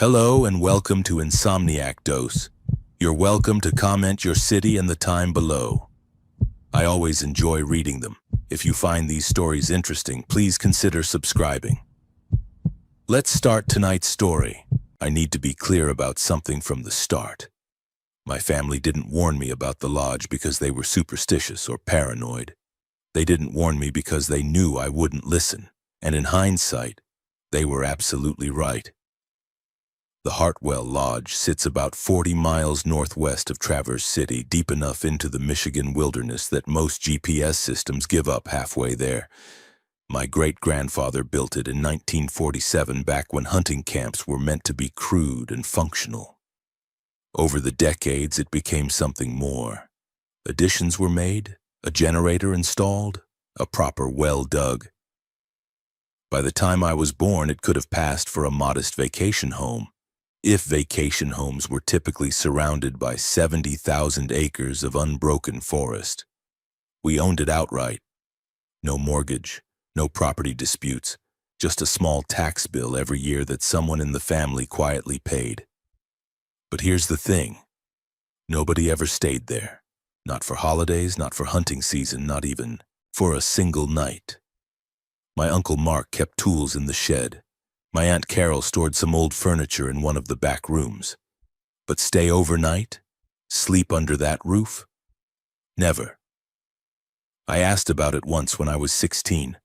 Hello and welcome to Insomniac Dose. You're welcome to comment your city and the time below. I always enjoy reading them. If you find these stories interesting, please consider subscribing. Let's start tonight's story. I need to be clear about something from the start. My family didn't warn me about the lodge because they were superstitious or paranoid. They didn't warn me because they knew I wouldn't listen, and in hindsight, they were absolutely right. The Hartwell Lodge sits about 40 miles northwest of Traverse City, deep enough into the Michigan wilderness that most GPS systems give up halfway there. My great-grandfather built it in 1947, back when hunting camps were meant to be crude and functional. Over the decades, it became something more. Additions were made, a generator installed, a proper well dug. By the time I was born, it could have passed for a modest vacation home, if vacation homes were typically surrounded by 70,000 acres of unbroken forest. We owned it outright. No mortgage, no property disputes, just a small tax bill every year that someone in the family quietly paid. But here's the thing. Nobody ever stayed there. Not for holidays, not for hunting season, not even for a single night. My Uncle Mark kept tools in the shed. My Aunt Carol stored some old furniture in one of the back rooms. But stay overnight? Sleep under that roof? Never. I asked about it once when I was 16.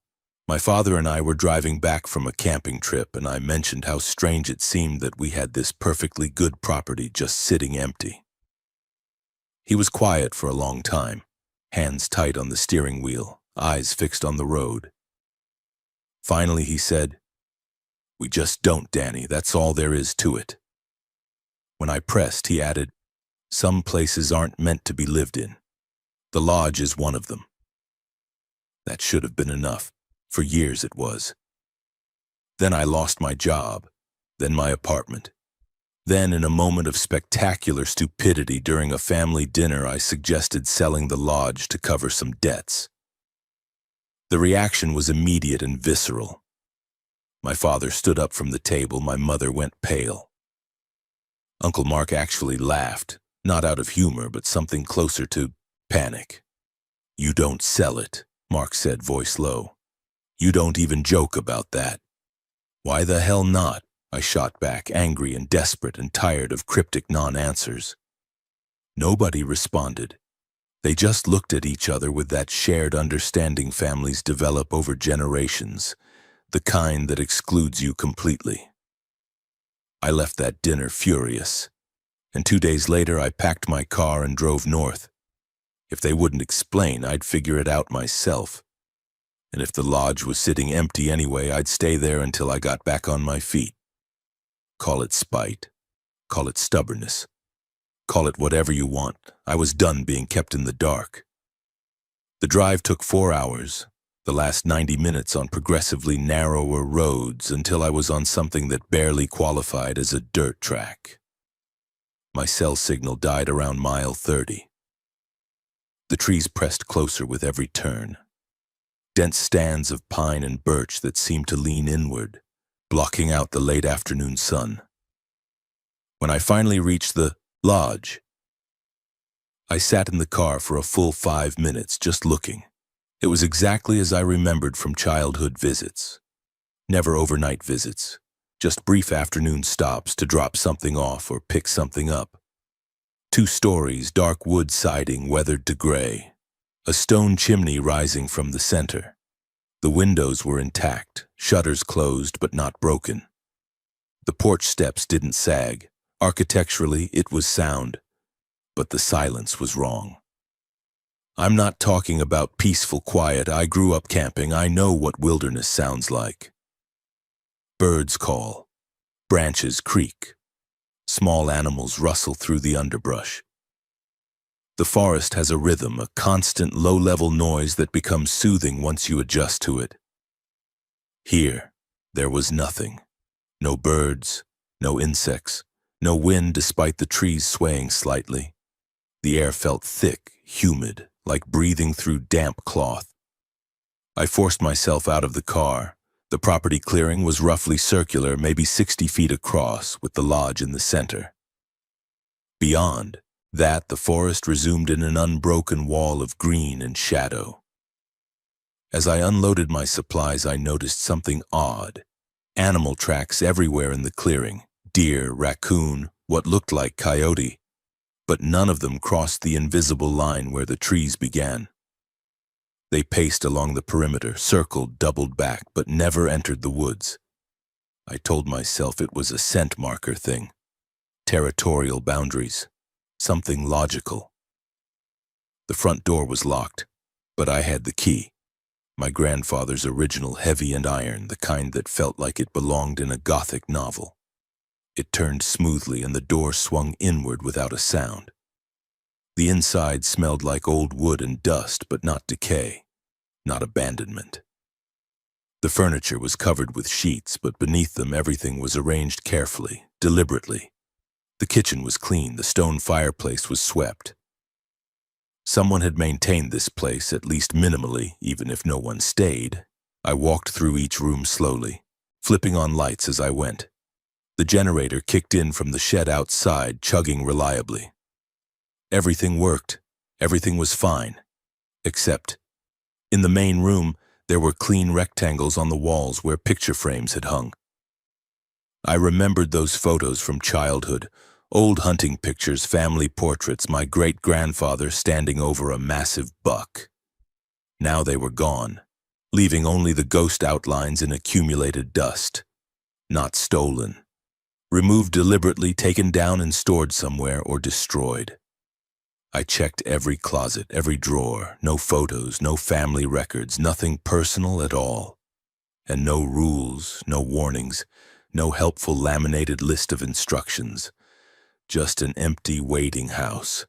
My father and I were driving back from a camping trip, and I mentioned how strange it seemed that we had this perfectly good property just sitting empty. He was quiet for a long time, hands tight on the steering wheel, eyes fixed on the road. Finally, he said, "We just don't, Danny. That's all there is to it." When I pressed, he added, "Some places aren't meant to be lived in. The lodge is one of them." That should have been enough. For years it was. Then I lost my job, then my apartment. Then, in a moment of spectacular stupidity during a family dinner, I suggested selling the lodge to cover some debts. The reaction was immediate and visceral. My father stood up from the table, my mother went pale. Uncle Mark actually laughed, not out of humor, but something closer to panic. "You don't sell it," Mark said, voice low. "You don't even joke about that." "Why the hell not?" I shot back, angry and desperate and tired of cryptic non-answers. Nobody responded. They just looked at each other with that shared understanding families develop over generations, the kind that excludes you completely. I left that dinner furious, and 2 days later I packed my car and drove north. If they wouldn't explain, I'd figure it out myself. And if the lodge was sitting empty anyway, I'd stay there until I got back on my feet. Call it spite, call it stubbornness, call it whatever you want. I was done being kept in the dark. The drive took 4 hours. The last 90 minutes on progressively narrower roads until I was on something that barely qualified as a dirt track. My cell signal died around mile 30. The trees pressed closer with every turn. Dense stands of pine and birch that seemed to lean inward, blocking out the late afternoon sun. When I finally reached the lodge, I sat in the car for a full 5 minutes just looking. It was exactly as I remembered from childhood visits. Never overnight visits, just brief afternoon stops to drop something off or pick something up. 2 stories, dark wood siding weathered to gray. A stone chimney rising from the center. The windows were intact, shutters closed but not broken. The porch steps didn't sag. Architecturally, it was sound, but the silence was wrong. I'm not talking about peaceful quiet. I grew up camping. I know what wilderness sounds like. Birds call, branches creak, small animals rustle through the underbrush. The forest has a rhythm, a constant low-level noise that becomes soothing once you adjust to it. Here, there was nothing. No birds, no insects, no wind despite the trees swaying slightly. The air felt thick, humid, like breathing through damp cloth. I forced myself out of the car, The property clearing was roughly circular, maybe 60 feet across, with the lodge in the center. Beyond that, the forest resumed in an unbroken wall of green and shadow. As I unloaded my supplies, I noticed something odd. Animal tracks everywhere in the clearing. Deer, raccoon, what looked like coyote. But none of them crossed the invisible line where the trees began. They paced along the perimeter, circled, doubled back, but never entered the woods. I told myself it was a scent marker thing. Territorial boundaries. Something logical. The front door was locked, but I had the key. My grandfather's original, heavy and iron, the kind that felt like it belonged in a Gothic novel. It turned smoothly and the door swung inward without a sound. The inside smelled like old wood and dust, but not decay, not abandonment. The furniture was covered with sheets, but beneath them everything was arranged carefully, deliberately. The kitchen was clean, the stone fireplace was swept. Someone had maintained this place, at least minimally, even if no one stayed. I walked through each room slowly, flipping on lights as I went. The generator kicked in from the shed outside, chugging reliably. Everything worked. Everything was fine. Except, in the main room, there were clean rectangles on the walls where picture frames had hung. I remembered those photos from childhood, old hunting pictures, family portraits, my great-grandfather standing over a massive buck. Now they were gone, leaving only the ghost outlines in accumulated dust. Not stolen. Removed deliberately, taken down and stored somewhere, or destroyed. I checked every closet, every drawer. No photos, no family records, nothing personal at all. And no rules, no warnings, no helpful laminated list of instructions. Just an empty, waiting house.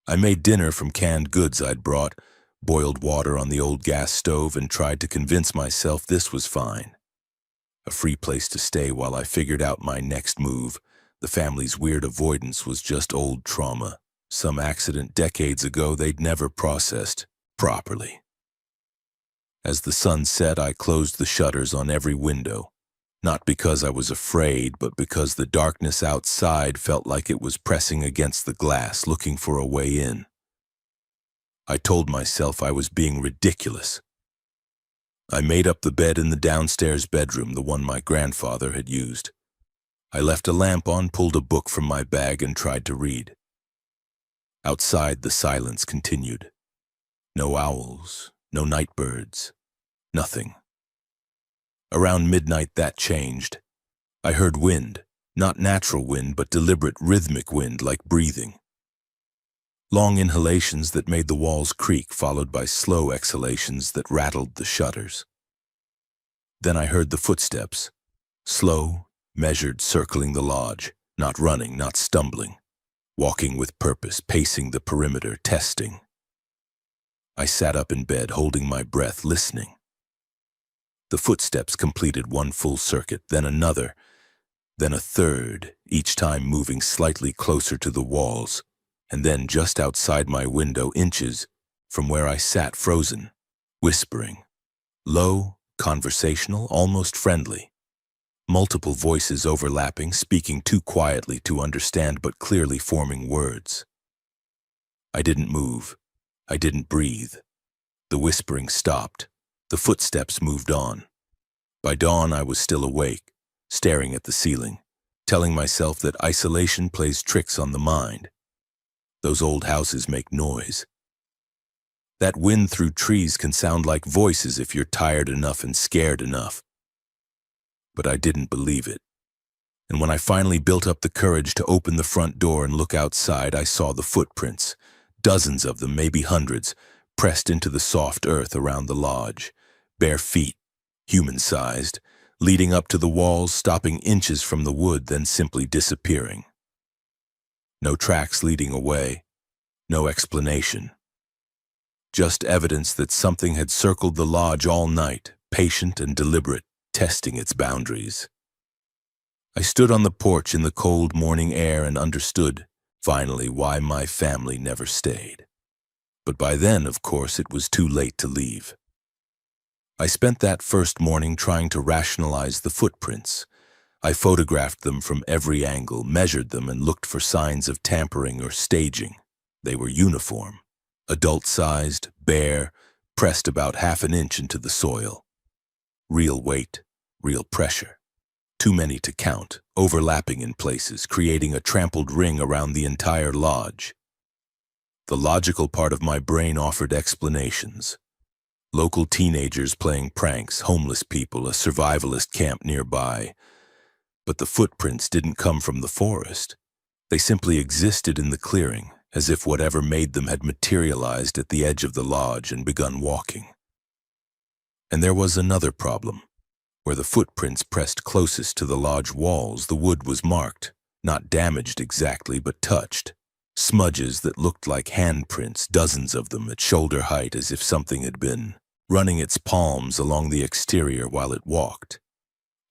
I made dinner from canned goods I'd brought, boiled water on the old gas stove, and tried to convince myself this was fine. A free place to stay while I figured out my next move. The family's weird avoidance was just old trauma. Some accident decades ago they'd never processed properly. As the sun set, I closed the shutters on every window. Not because I was afraid, but because the darkness outside felt like it was pressing against the glass, looking for a way in. I told myself I was being ridiculous. I made up the bed in the downstairs bedroom, the one my grandfather had used. I left a lamp on, pulled a book from my bag, and tried to read. Outside, the silence continued. No owls, no night birds, nothing. Around midnight, that changed. I heard wind, not natural wind, but deliberate rhythmic wind, like breathing. Long inhalations that made the walls creak, followed by slow exhalations that rattled the shutters. Then I heard the footsteps, slow, measured, circling the lodge, not running, not stumbling, walking with purpose, pacing the perimeter, testing. I sat up in bed, holding my breath, listening. The footsteps completed one full circuit, then another, then a third, each time moving slightly closer to the walls, and then just outside my window, inches from where I sat frozen, whispering. Low, conversational, almost friendly. Multiple voices overlapping, speaking too quietly to understand but clearly forming words. I didn't move. I didn't breathe. The whispering stopped. The footsteps moved on. By dawn, I was still awake, staring at the ceiling, telling myself that isolation plays tricks on the mind. Those old houses make noise. That wind through trees can sound like voices if you're tired enough and scared enough. But I didn't believe it. And when I finally built up the courage to open the front door and look outside, I saw the footprints, dozens of them, maybe hundreds, pressed into the soft earth around the lodge. Bare feet, human-sized, leading up to the walls, stopping inches from the wood, then simply disappearing. No tracks leading away, no explanation. Just evidence that something had circled the lodge all night, patient and deliberate, testing its boundaries. I stood on the porch in the cold morning air and understood, finally, why my family never stayed. But by then, of course, it was too late to leave. I spent that first morning trying to rationalize the footprints. I photographed them from every angle, measured them, and looked for signs of tampering or staging. They were uniform, adult-sized, bare, pressed about half an inch into the soil. Real weight, real pressure. Too many to count, overlapping in places, creating a trampled ring around the entire lodge. The logical part of my brain offered explanations. Local teenagers playing pranks, homeless people, a survivalist camp nearby. But the footprints didn't come from the forest. They simply existed in the clearing, as if whatever made them had materialized at the edge of the lodge and begun walking. And there was another problem. Where the footprints pressed closest to the lodge walls, the wood was marked, not damaged exactly, but touched. Smudges that looked like handprints, dozens of them at shoulder height, as if something had been running its palms along the exterior while it walked.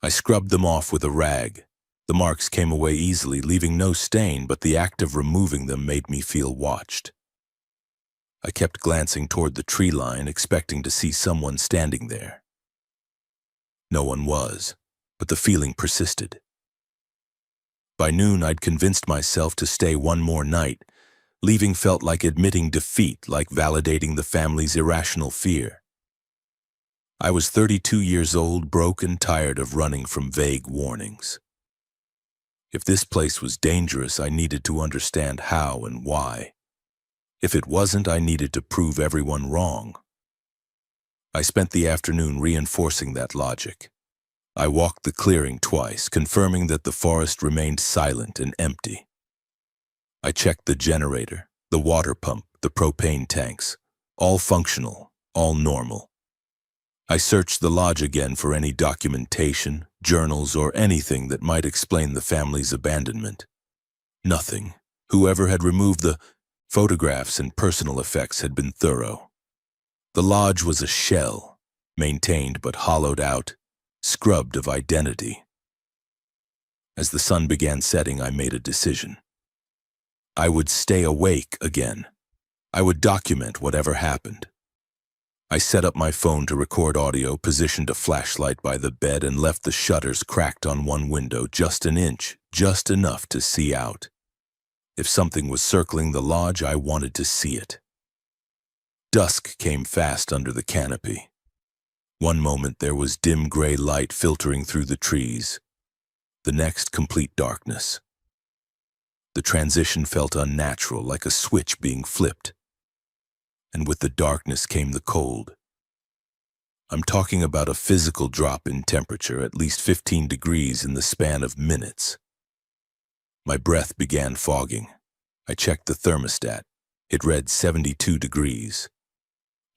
I scrubbed them off with a rag. The marks came away easily, leaving no stain, but the act of removing them made me feel watched. I kept glancing toward the tree line, expecting to see someone standing there. No one was, but the feeling persisted. By noon, I'd convinced myself to stay one more night. Leaving felt like admitting defeat, like validating the family's irrational fear. I was 32 years old, broke and tired of running from vague warnings. If this place was dangerous, I needed to understand how and why. If it wasn't, I needed to prove everyone wrong. I spent the afternoon reinforcing that logic. I walked the clearing twice, confirming that the forest remained silent and empty. I checked the generator, the water pump, the propane tanks, all functional, all normal. I searched the lodge again for any documentation, journals, or anything that might explain the family's abandonment. Nothing. Whoever had removed the photographs and personal effects had been thorough. The lodge was a shell, maintained but hollowed out, scrubbed of identity. As the sun began setting, I made a decision. I would stay awake again. I would document whatever happened. I set up my phone to record audio, positioned a flashlight by the bed, and left the shutters cracked on one window just an inch, just enough to see out. If something was circling the lodge, I wanted to see it. Dusk came fast under the canopy. One moment there was dim gray light filtering through the trees. The next, complete darkness. The transition felt unnatural, like a switch being flipped. And with the darkness came the cold. I'm talking about a physical drop in temperature, at least 15 degrees in the span of minutes. My breath began fogging. I checked the thermostat. It read 72 degrees.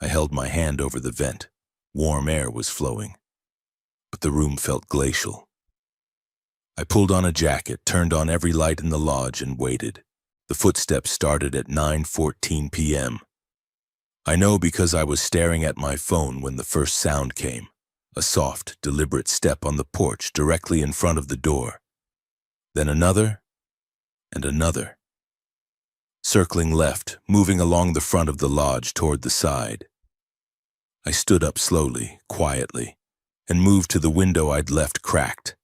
I held my hand over the vent. Warm air was flowing, but the room felt glacial. I pulled on a jacket, turned on every light in the lodge, and waited. The footsteps started at 9:14 p.m. I know because I was staring at my phone when the first sound came, a soft, deliberate step on the porch directly in front of the door. Then another, and another. Circling left, moving along the front of the lodge toward the side. I stood up slowly, quietly, and moved to the window I'd left cracked.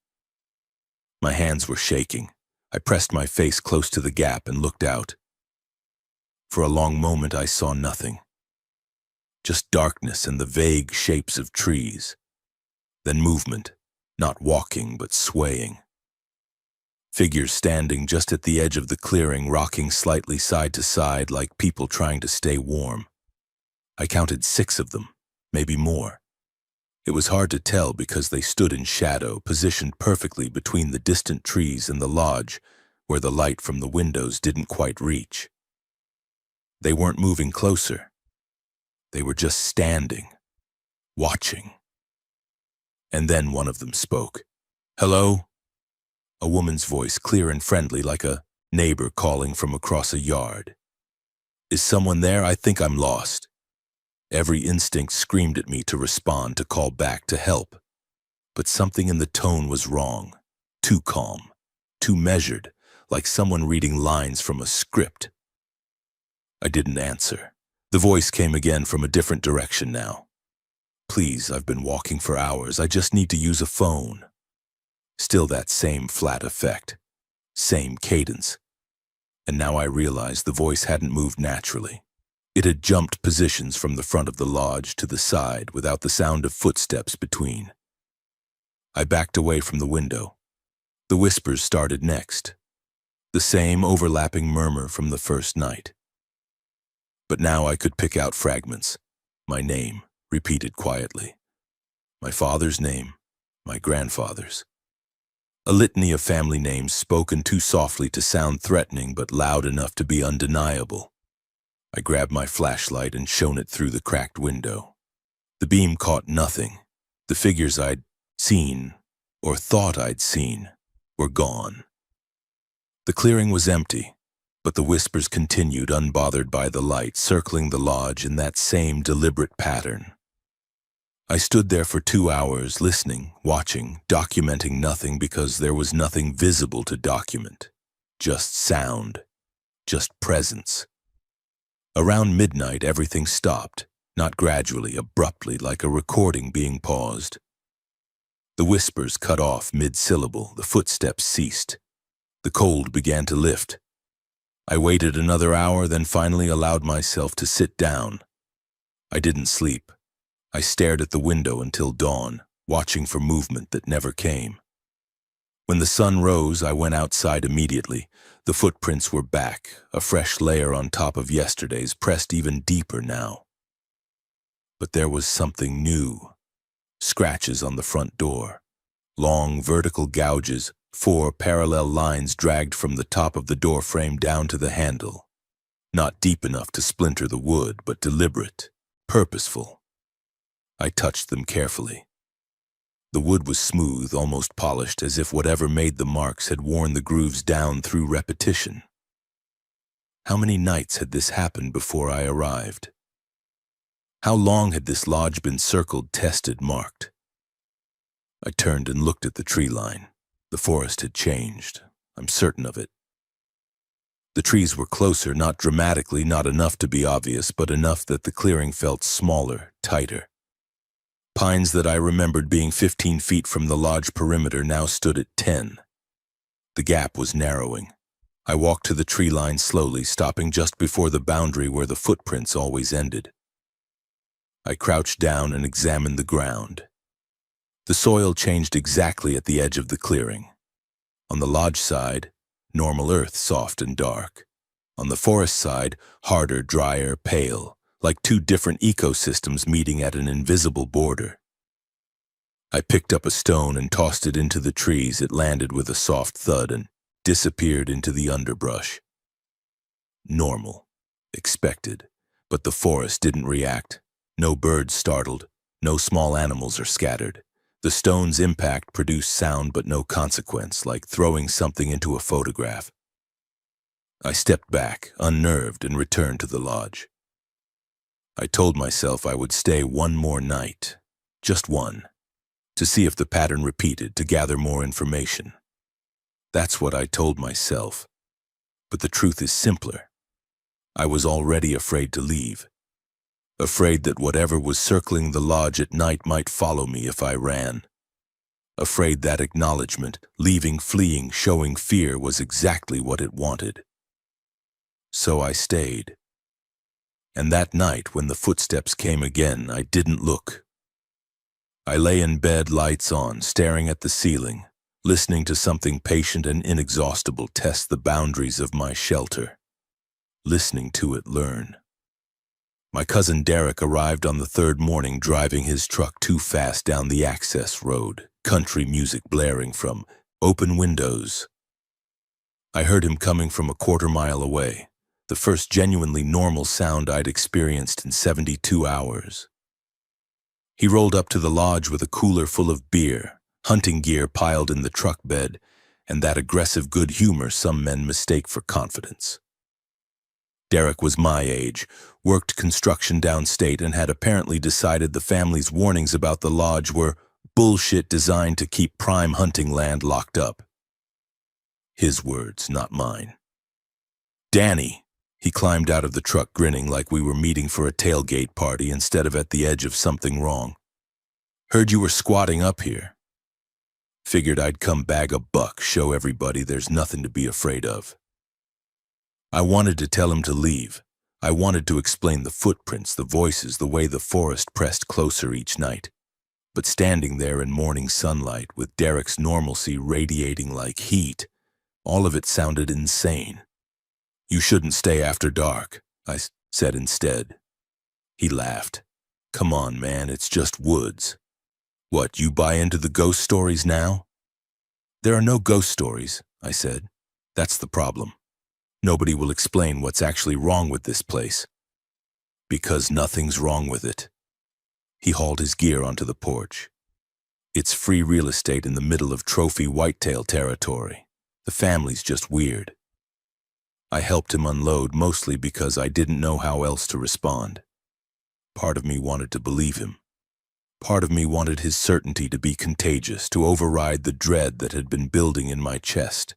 My hands were shaking. I pressed my face close to the gap and looked out. For a long moment I saw nothing. Just darkness and the vague shapes of trees. Then movement, not walking but swaying. Figures standing just at the edge of the clearing, rocking slightly side to side like people trying to stay warm. I counted 6 of them, maybe more. It was hard to tell because they stood in shadow, positioned perfectly between the distant trees and the lodge, where the light from the windows didn't quite reach. They weren't moving closer. They were just standing, watching. And then one of them spoke. "Hello?" A woman's voice, clear and friendly, like a neighbor calling from across a yard. "Is someone there? I think I'm lost." Every instinct screamed at me to respond, to call back, to help. But something in the tone was wrong. Too calm, too measured, like someone reading lines from a script. I didn't answer. The voice came again from a different direction now. please, I've been walking for hours. I just need to use a phone." Still that same flat effect, same cadence. And now I realized the voice hadn't moved naturally. It had jumped positions from the front of the lodge to the side without the sound of footsteps between. I backed away from the window. The whispers started next, the same overlapping murmur from the first night. But now I could pick out fragments. My name, repeated quietly. My father's name, my grandfather's. A litany of family names spoken too softly to sound threatening but loud enough to be undeniable. I grabbed my flashlight and shone it through the cracked window. The beam caught nothing. The figures I'd seen, or thought I'd seen, were gone. The clearing was empty, but the whispers continued unbothered by the light, circling the lodge in that same deliberate pattern. I stood there for 2 hours, listening, watching, documenting nothing because there was nothing visible to document. Just sound, just presence. Around midnight, everything stopped, not gradually, abruptly, like a recording being paused. The whispers cut off mid-syllable, the footsteps ceased. The cold began to lift. I waited another hour, then finally allowed myself to sit down. I didn't sleep. I stared at the window until dawn, watching for movement that never came. When the sun rose, I went outside immediately. The footprints were back, a fresh layer on top of yesterday's, pressed even deeper now. But there was something new. Scratches on the front door. Long vertical gouges, 4 parallel lines dragged from the top of the door frame down to the handle. Not deep enough to splinter the wood, but deliberate, purposeful. I touched them carefully. The wood was smooth, almost polished, as if whatever made the marks had worn the grooves down through repetition. How many nights had this happened before I arrived? How long had this lodge been circled, tested, marked? I turned and looked at the tree line. The forest had changed. I'm certain of it. The trees were closer, not dramatically, not enough to be obvious, but enough that the clearing felt smaller, tighter. Pines that I remembered being 15 feet from the lodge perimeter now stood at 10. The gap was narrowing. I walked to the tree line slowly, stopping just before the boundary where the footprints always ended. I crouched down and examined the ground. The soil changed exactly at the edge of the clearing. On the lodge side, normal earth, soft and dark. On the forest side, harder, drier, pale, like 2 different ecosystems meeting at an invisible border. I picked up a stone and tossed it into the trees. It landed with a soft thud and disappeared into the underbrush. Normal, expected, but the forest didn't react. No birds startled, no small animals are scattered. The stone's impact produced sound but no consequence, like throwing something into a photograph. I stepped back, unnerved, and returned to the lodge. I told myself I would stay 1 more night, just 1, to see if the pattern repeated, to gather more information. That's what I told myself. But the truth is simpler. I was already afraid to leave. Afraid that whatever was circling the lodge at night might follow me if I ran. Afraid that acknowledgement, leaving, fleeing, showing fear was exactly what it wanted. So I stayed. And that night, when the footsteps came again, I didn't look. I lay in bed, lights on, staring at the ceiling, listening to something patient and inexhaustible test the boundaries of my shelter, listening to it learn. My cousin Derek arrived on the 3rd morning, driving his truck too fast down the access road, country music blaring from open windows. I heard him coming from a 1/4 mile away. The first genuinely normal sound I'd experienced in 72 hours. He rolled up to the lodge with a cooler full of beer, hunting gear piled in the truck bed, and that aggressive good humor some men mistake for confidence. Derek was my age, worked construction downstate, and had apparently decided the family's warnings about the lodge were bullshit designed to keep prime hunting land locked up. His words, not mine. "Danny," he climbed out of the truck grinning like we were meeting for a tailgate party instead of at the edge of something wrong. Heard you were squatting up here. Figured I'd come bag a buck, show everybody there's nothing to be afraid of. I wanted to tell him to leave. I wanted to explain the footprints, the voices, the way the forest pressed closer each night. But standing there in morning sunlight, with Derek's normalcy radiating like heat, all of it sounded insane. You shouldn't stay after dark, I said instead. He laughed. Come on, man, it's just woods. What, you buy into the ghost stories now? There are no ghost stories, I said. That's the problem. Nobody will explain what's actually wrong with this place. Because nothing's wrong with it. He hauled his gear onto the porch. It's free real estate in the middle of trophy whitetail territory. The family's just weird. I helped him unload mostly because I didn't know how else to respond. Part of me wanted to believe him. Part of me wanted his certainty to be contagious, to override the dread that had been building in my chest.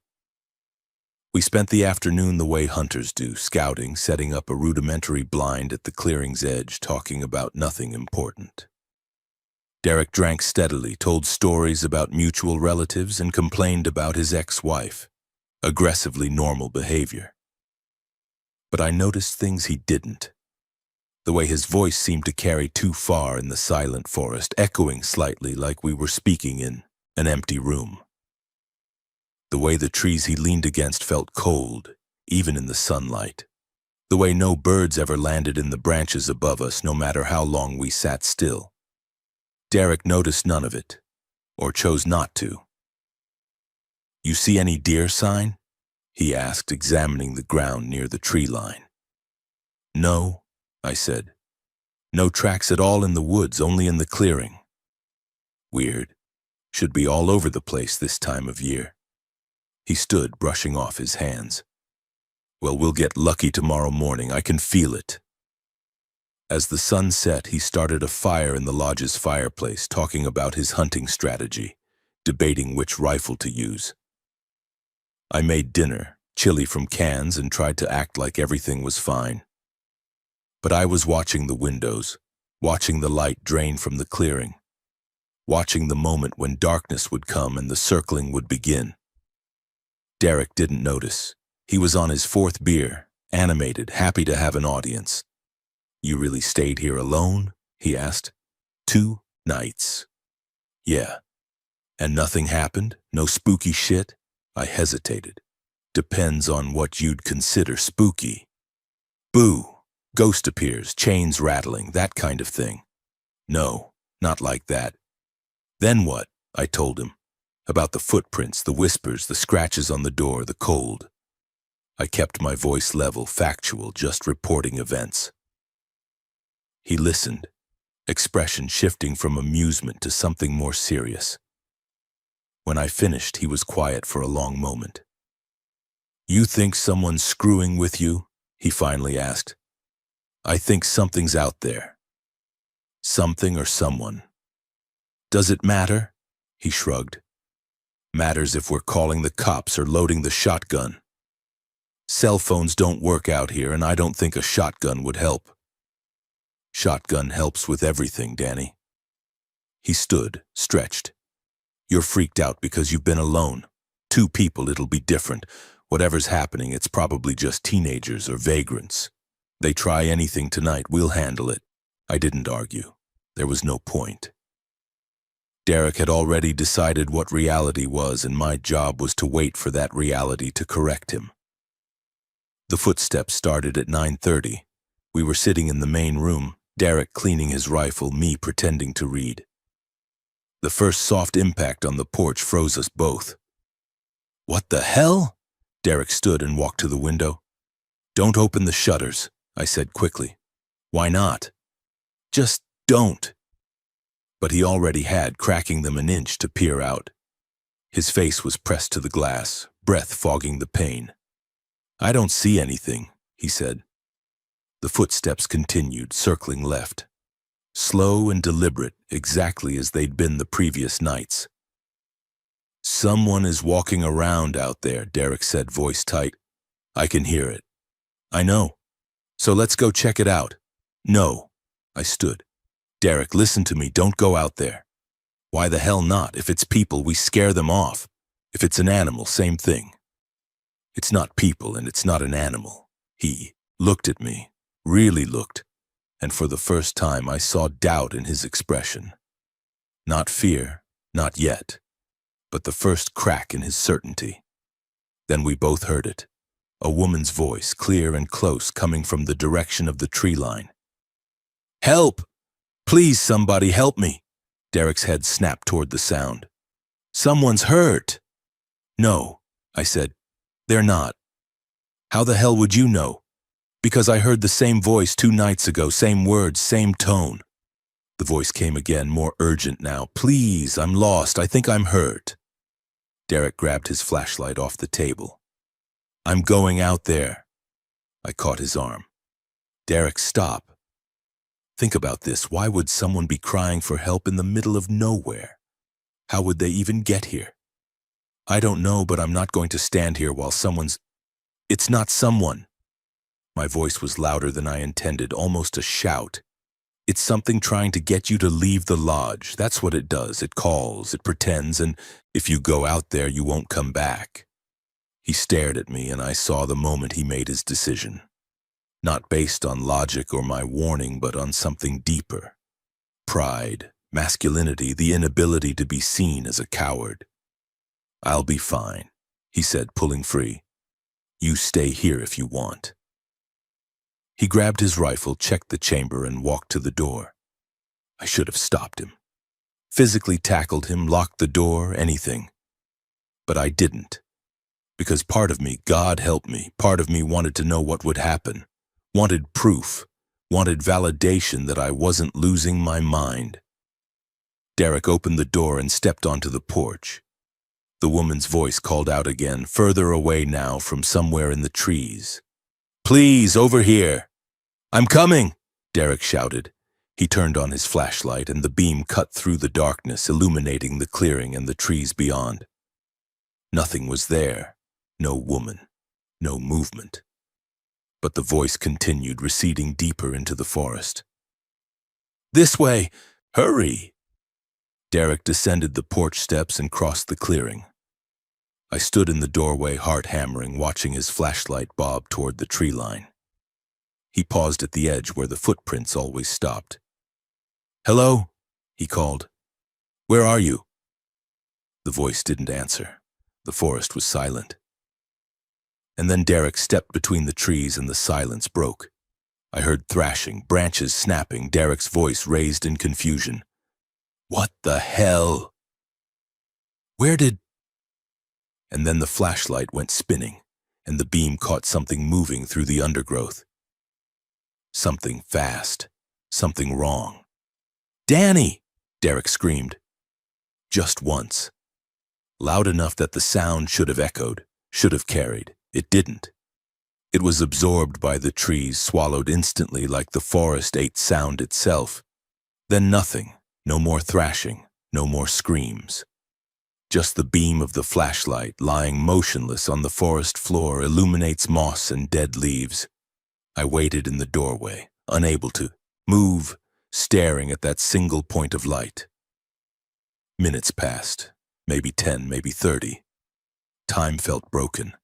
We spent the afternoon the way hunters do, scouting, setting up a rudimentary blind at the clearing's edge, talking about nothing important. Derek drank steadily, told stories about mutual relatives, and complained about his ex-wife. Aggressively normal behavior. But I noticed things he didn't. The way his voice seemed to carry too far in the silent forest, echoing slightly like we were speaking in an empty room. The way the trees he leaned against felt cold, even in the sunlight. The way no birds ever landed in the branches above us, no matter how long we sat still. Derek noticed none of it, or chose not to. You see any deer sign? He asked, examining the ground near the tree line. No, I said. No tracks at all in the woods, only in the clearing. Weird. Should be all over the place this time of year. He stood, brushing off his hands. Well, we'll get lucky tomorrow morning. I can feel it. As the sun set, he started a fire in the lodge's fireplace, talking about his hunting strategy, debating which rifle to use. I made dinner, chili from cans, and tried to act like everything was fine. But I was watching the windows, watching the light drain from the clearing, watching the moment when darkness would come and the circling would begin. Derek didn't notice. He was on his fourth beer, animated, happy to have an audience. You really stayed here alone? He asked. 2 nights. Yeah. And nothing happened? No spooky shit? I hesitated. Depends on what you'd consider spooky. Boo. Ghost appears, chains rattling, that kind of thing. No, not like that. Then what? I told him. About the footprints, the whispers, the scratches on the door, the cold. I kept my voice level, factual, just reporting events. He listened, expression shifting from amusement to something more serious. When I finished, he was quiet for a long moment. You think someone's screwing with you? He finally asked. I think something's out there. Something or someone. Does it matter? He shrugged. Matters if we're calling the cops or loading the shotgun. Cell phones don't work out here, and I don't think a shotgun would help. Shotgun helps with everything, Danny. He stood, stretched. You're freaked out because you've been alone. 2 people, it'll be different. Whatever's happening, it's probably just teenagers or vagrants. They try anything tonight, we'll handle it. I didn't argue. There was no point. Derek had already decided what reality was, and my job was to wait for that reality to correct him. The footsteps started at 9:30. We were sitting in the main room, Derek cleaning his rifle, me pretending to read. The first soft impact on the porch froze us both. What the hell? Derek stood and walked to the window. Don't open the shutters, I said quickly. Why not? Just don't. But he already had, cracking them an inch to peer out. His face was pressed to the glass, breath fogging the pane. I don't see anything, he said. The footsteps continued, circling left. Slow and deliberate, exactly as they'd been the previous nights. Someone is walking around out there, Derek said, voice tight. I can hear it. I know. So let's go check it out. No. I stood. Derek, listen to me, don't go out there. Why the hell not? If it's people, we scare them off. If it's an animal, same thing. It's not people and it's not an animal. He looked at me, really looked, and for the first time I saw doubt in his expression. Not fear, not yet, but the first crack in his certainty. Then we both heard it. A woman's voice, clear and close, coming from the direction of the tree line. "Help! Please, somebody help me!" Derek's head snapped toward the sound. "Someone's hurt!" "No," I said. "They're not." "How the hell would you know?" "Because I heard the same voice 2 nights ago, same words, same tone." The voice came again, more urgent now. "Please, I'm lost. I think I'm hurt." Derek grabbed his flashlight off the table. "I'm going out there." I caught his arm. "Derek, stop. Think about this. Why would someone be crying for help in the middle of nowhere? How would they even get here? I don't know, but I'm not going to stand here while someone's... It's not someone." My voice was louder than I intended, almost a shout. "It's something trying to get you to leave the lodge. That's what it does. It calls, it pretends, and if you go out there, you won't come back." He stared at me, and I saw the moment he made his decision. Not based on logic or my warning, but on something deeper. Pride, masculinity, the inability to be seen as a coward. "I'll be fine," he said, pulling free. "You stay here if you want." He grabbed his rifle, checked the chamber, and walked to the door. I should have stopped him. Physically tackled him, locked the door, anything. But I didn't. Because part of me, God help me, part of me wanted to know what would happen. Wanted proof. Wanted validation that I wasn't losing my mind. Derek opened the door and stepped onto the porch. The woman's voice called out again, further away now from somewhere in the trees. "Please, over here." "I'm coming," Derek shouted. He turned on his flashlight and the beam cut through the darkness, illuminating the clearing and the trees beyond. Nothing was there. No woman. No movement. But the voice continued, receding deeper into the forest. "This way! Hurry!" Derek descended the porch steps and crossed the clearing. I stood in the doorway, heart hammering, watching his flashlight bob toward the tree line. He paused at the edge where the footprints always stopped. "Hello?" he called. "Where are you?" The voice didn't answer. The forest was silent. And then Derek stepped between the trees and the silence broke. I heard thrashing, branches snapping, Derek's voice raised in confusion. "What the hell? Where did..." And then the flashlight went spinning, and the beam caught something moving through the undergrowth. Something fast. Something wrong. "Danny!" Derek screamed. Just once. Loud enough that the sound should have echoed, should have carried. It didn't. It was absorbed by the trees, swallowed instantly like the forest ate sound itself. Then nothing. No more thrashing. No more screams. Just the beam of the flashlight, lying motionless on the forest floor, illuminates moss and dead leaves. I waited in the doorway, unable to move, staring at that single point of light. Minutes passed, maybe 10, maybe 30. Time felt broken.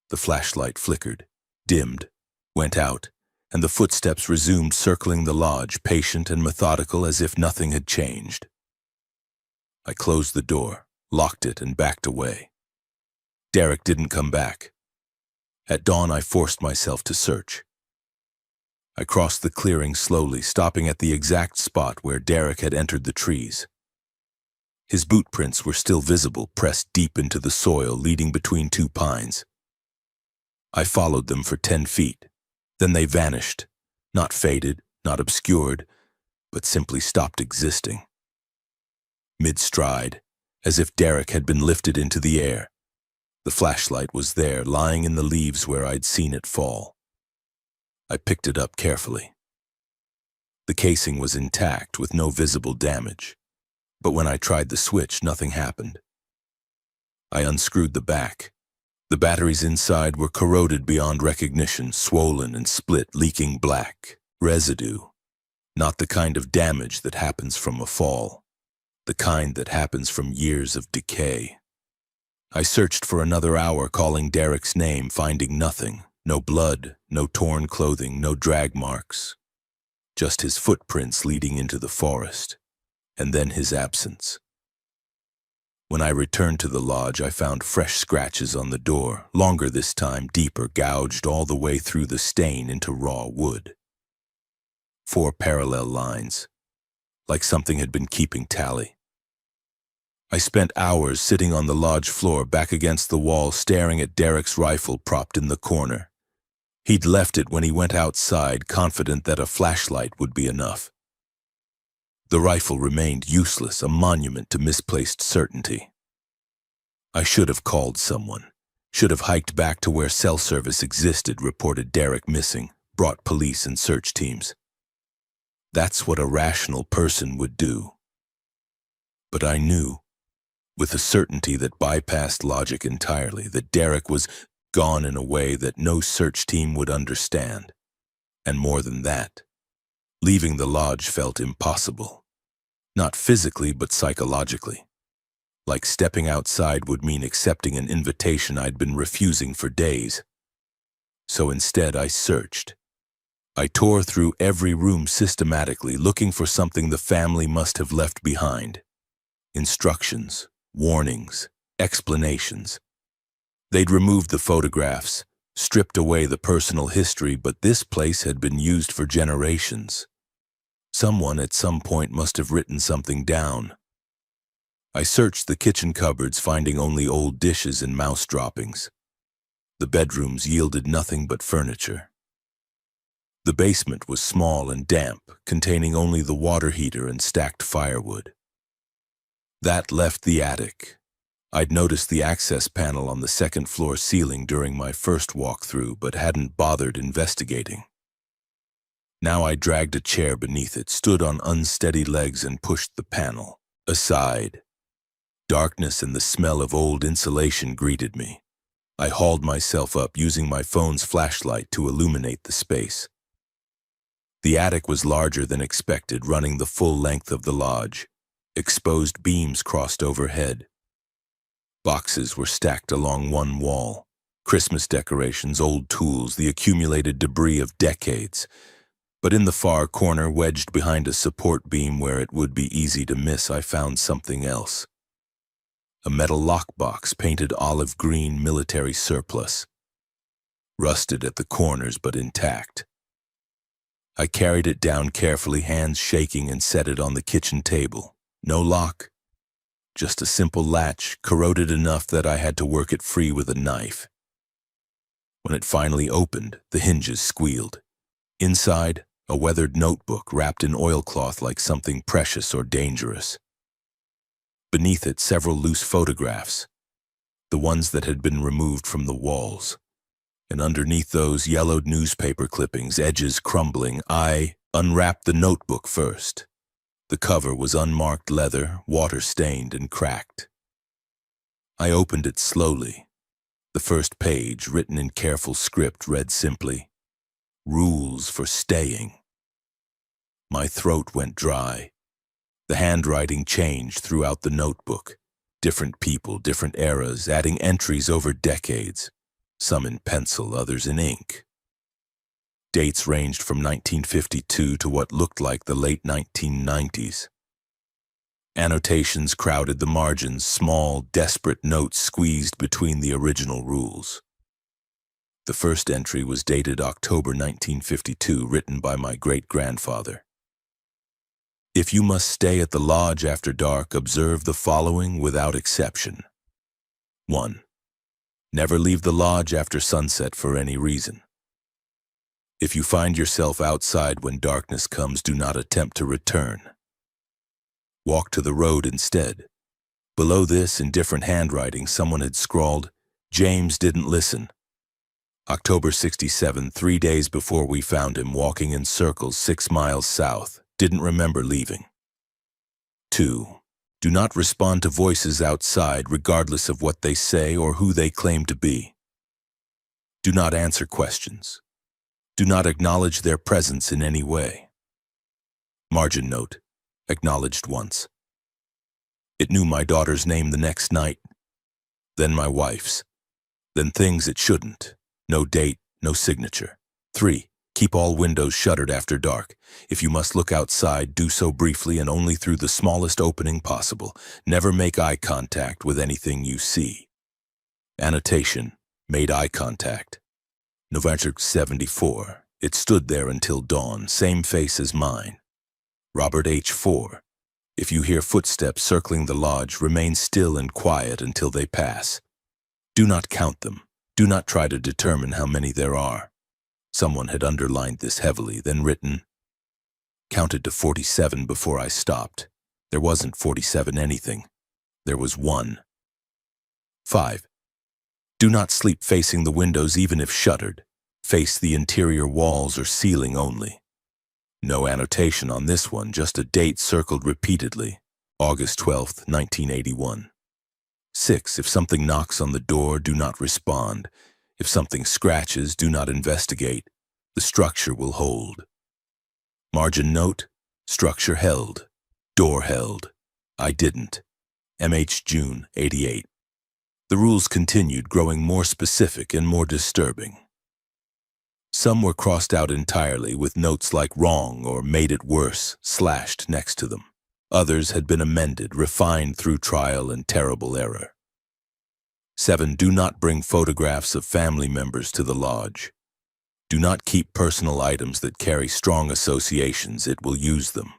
The flashlight flickered, dimmed, went out, and the footsteps resumed circling the lodge, patient and methodical as if nothing had changed. I closed the door, locked it, and backed away. Derek didn't come back. At dawn, I forced myself to search. I crossed the clearing slowly, stopping at the exact spot where Derek had entered the trees. His boot prints were still visible, pressed deep into the soil, leading between 2 pines. I followed them for 10 feet. Then they vanished, not faded, not obscured, but simply stopped existing. Mid-stride, as if Derek had been lifted into the air. The flashlight was there, lying in the leaves where I'd seen it fall. I picked it up carefully. The casing was intact, with no visible damage. But when I tried the switch, nothing happened. I unscrewed the back. The batteries inside were corroded beyond recognition, swollen and split, leaking black. Residue. Not the kind of damage that happens from a fall. the kind that happens from years of decay. I searched for another hour, calling Derek's name, finding nothing. No blood, no torn clothing, no drag marks. Just his footprints leading into the forest, and then his absence. When I returned to the lodge, I found fresh scratches on the door, longer this time, deeper, gouged all the way through the stain into raw wood. 4 parallel lines, like something had been keeping tally. I spent hours sitting on the lodge floor, back against the wall, staring at Derek's rifle propped in the corner. He'd left it when he went outside, confident that a flashlight would be enough. The rifle remained useless, a monument to misplaced certainty. I should have called someone, should have hiked back to where cell service existed, reported Derek missing, brought police and search teams. That's what a rational person would do. But I knew, with a certainty that bypassed logic entirely, that Derek was gone in a way that no search team would understand. And more than that, leaving the lodge felt impossible. Not physically, but psychologically. Like stepping outside would mean accepting an invitation I'd been refusing for days. So instead, I searched. I tore through every room systematically, looking for something the family must have left behind. Instructions, warnings, explanations. They'd removed the photographs, stripped away the personal history, but this place had been used for generations. Someone at some point must have written something down. I searched the kitchen cupboards, finding only old dishes and mouse droppings. The bedrooms yielded nothing but furniture. The basement was small and damp, containing only the water heater and stacked firewood. That left the attic. I'd noticed the access panel on the second-floor ceiling during my first walkthrough, but hadn't bothered investigating. Now I dragged a chair beneath it, stood on unsteady legs, and pushed the panel aside. Darkness and the smell of old insulation greeted me. I hauled myself up, using my phone's flashlight to illuminate the space. The attic was larger than expected, running the full length of the lodge. Exposed beams crossed overhead. Boxes were stacked along one wall. Christmas decorations, old tools, the accumulated debris of decades. But in the far corner, wedged behind a support beam where it would be easy to miss, I found something else. A metal lockbox, painted olive green, military surplus. Rusted at the corners, but intact. I carried it down carefully, hands shaking, and set it on the kitchen table. No lock, just a simple latch, corroded enough that I had to work it free with a knife. When it finally opened, the hinges squealed. Inside, a weathered notebook wrapped in oilcloth like something precious or dangerous. Beneath it, several loose photographs, the ones that had been removed from the walls. And underneath those, yellowed newspaper clippings, edges crumbling. I unwrapped the notebook first. The cover was unmarked leather, water-stained and cracked. I opened it slowly. The first page, written in careful script, read simply, "Rules for staying." My throat went dry. The handwriting changed throughout the notebook. Different people, different eras, adding entries over decades. Some in pencil, others in ink. Dates ranged from 1952 to what looked like the late 1990s. Annotations crowded the margins, small, desperate notes squeezed between the original rules. The first entry was dated October 1952, written by my great-grandfather. If you must stay at the lodge after dark, observe the following without exception. 1. Never leave the lodge after sunset for any reason. If you find yourself outside when darkness comes, do not attempt to return. Walk to the road instead. Below this, in different handwriting, someone had scrawled, "James didn't listen. October 67, 3 days before we found him, walking in circles 6 miles south. Didn't remember leaving." 2. Do not respond to voices outside, regardless of what they say or who they claim to be. Do not answer questions. Do not acknowledge their presence in any way. Margin note, acknowledged once. It knew my daughter's name the next night, then my wife's, then things it shouldn't. No date, no signature. 3. Keep all windows shuttered after dark. If you must look outside, do so briefly and only through the smallest opening possible. Never make eye contact with anything you see. Annotation: made eye contact. November 74. It stood there until dawn, same face as mine. Robert H. 4. If you hear footsteps circling the lodge, remain still and quiet until they pass. Do not count them. Do not try to determine how many there are. Someone had underlined this heavily, then written, counted to 47 before I stopped. There wasn't 47 anything. There was 1. 5. Do not sleep facing the windows even if shuttered. Face the interior walls or ceiling only. No annotation on this one, just a date circled repeatedly. August 12th, 1981. 6. If something knocks on the door, do not respond. If something scratches, do not investigate. The structure will hold. Margin note: structure held. Door held. I didn't. MH June 88. The rules continued, growing more specific and more disturbing. Some were crossed out entirely with notes like wrong or made it worse slashed next to them. Others had been amended, refined through trial and terrible error. 7. Do not bring photographs of family members to the lodge. Do not keep personal items that carry strong associations. It will use them.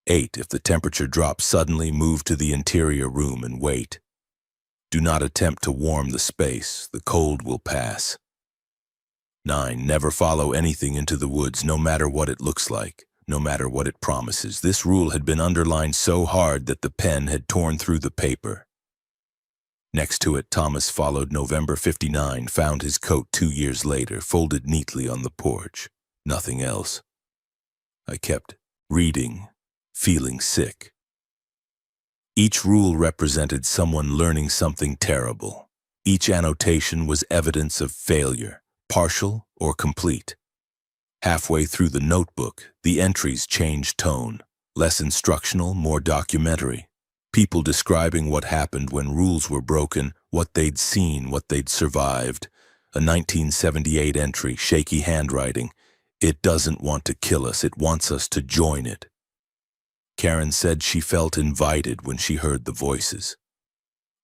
8. If the temperature drops suddenly, move to the interior room and wait. Do not attempt to warm the space. The cold will pass. 9. Never follow anything into the woods, no matter what it looks like, no matter what it promises. This rule had been underlined so hard that the pen had torn through the paper. Next to it, Thomas followed November 59, found his coat 2 years later, folded neatly on the porch. Nothing else. I kept reading, feeling sick. Each rule represented someone learning something terrible. Each annotation was evidence of failure, partial or complete. Halfway through the notebook, the entries changed tone, less instructional, more documentary. People describing what happened when rules were broken, what they'd seen, what they'd survived. A 1978 entry, shaky handwriting. It doesn't want to kill us, it wants us to join it. Karen said she felt invited when she heard the voices.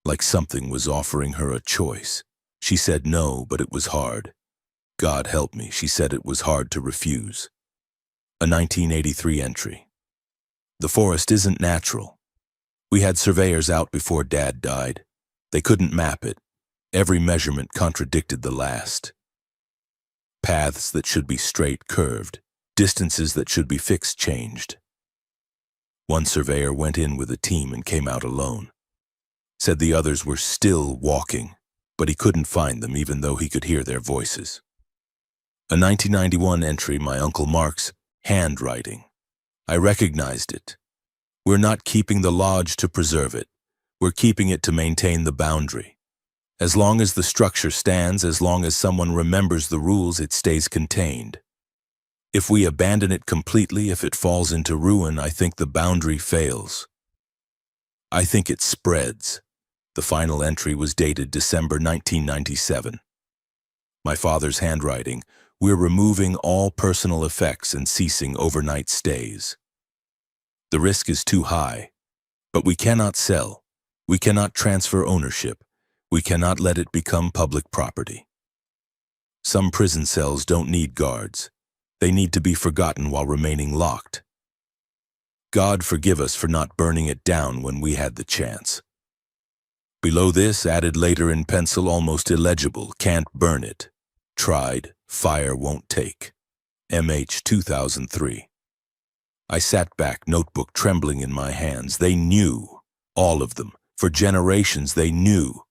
Like something was offering her a choice. She said no, but it was hard. God help me, she said it was hard to refuse. A 1983 entry. The forest isn't natural. We had surveyors out before Dad died. They couldn't map it. Every measurement contradicted the last. Paths that should be straight curved. Distances that should be fixed changed. One surveyor went in with a team and came out alone. Said the others were still walking, but he couldn't find them even though he could hear their voices. A 1991 entry, my Uncle Mark's handwriting. I recognized it. We're not keeping the lodge to preserve it. We're keeping it to maintain the boundary. As long as the structure stands, as long as someone remembers the rules, it stays contained. If we abandon it completely, if it falls into ruin, I think the boundary fails. I think it spreads. The final entry was dated December 1997. My father's handwriting. We're removing all personal effects and ceasing overnight stays. The risk is too high, but we cannot sell. We cannot transfer ownership. We cannot let it become public property. Some prison cells don't need guards. They need to be forgotten while remaining locked. God forgive us for not burning it down when we had the chance. Below this, added later in pencil, almost illegible, can't burn it. Tried, fire won't take. MH 2003. I sat back, notebook trembling in my hands. They knew, all of them. For generations they knew.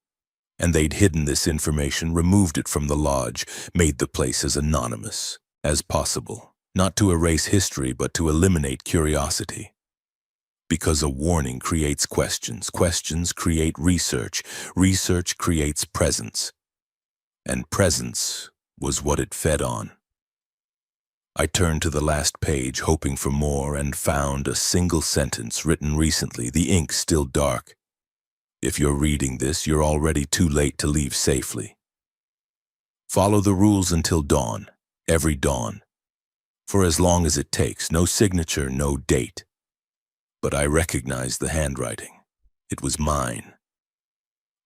And they'd hidden this information, removed it from the lodge, made the place as anonymous as possible. Not to erase history, but to eliminate curiosity. Because a warning creates questions. Questions create research. Research creates presence. And presence was what it fed on. I turned to the last page, hoping for more, and found a single sentence written recently, the ink still dark. If you're reading this, you're already too late to leave safely. Follow the rules until dawn, every dawn. For as long as it takes, no signature, no date. But I recognized the handwriting. It was mine.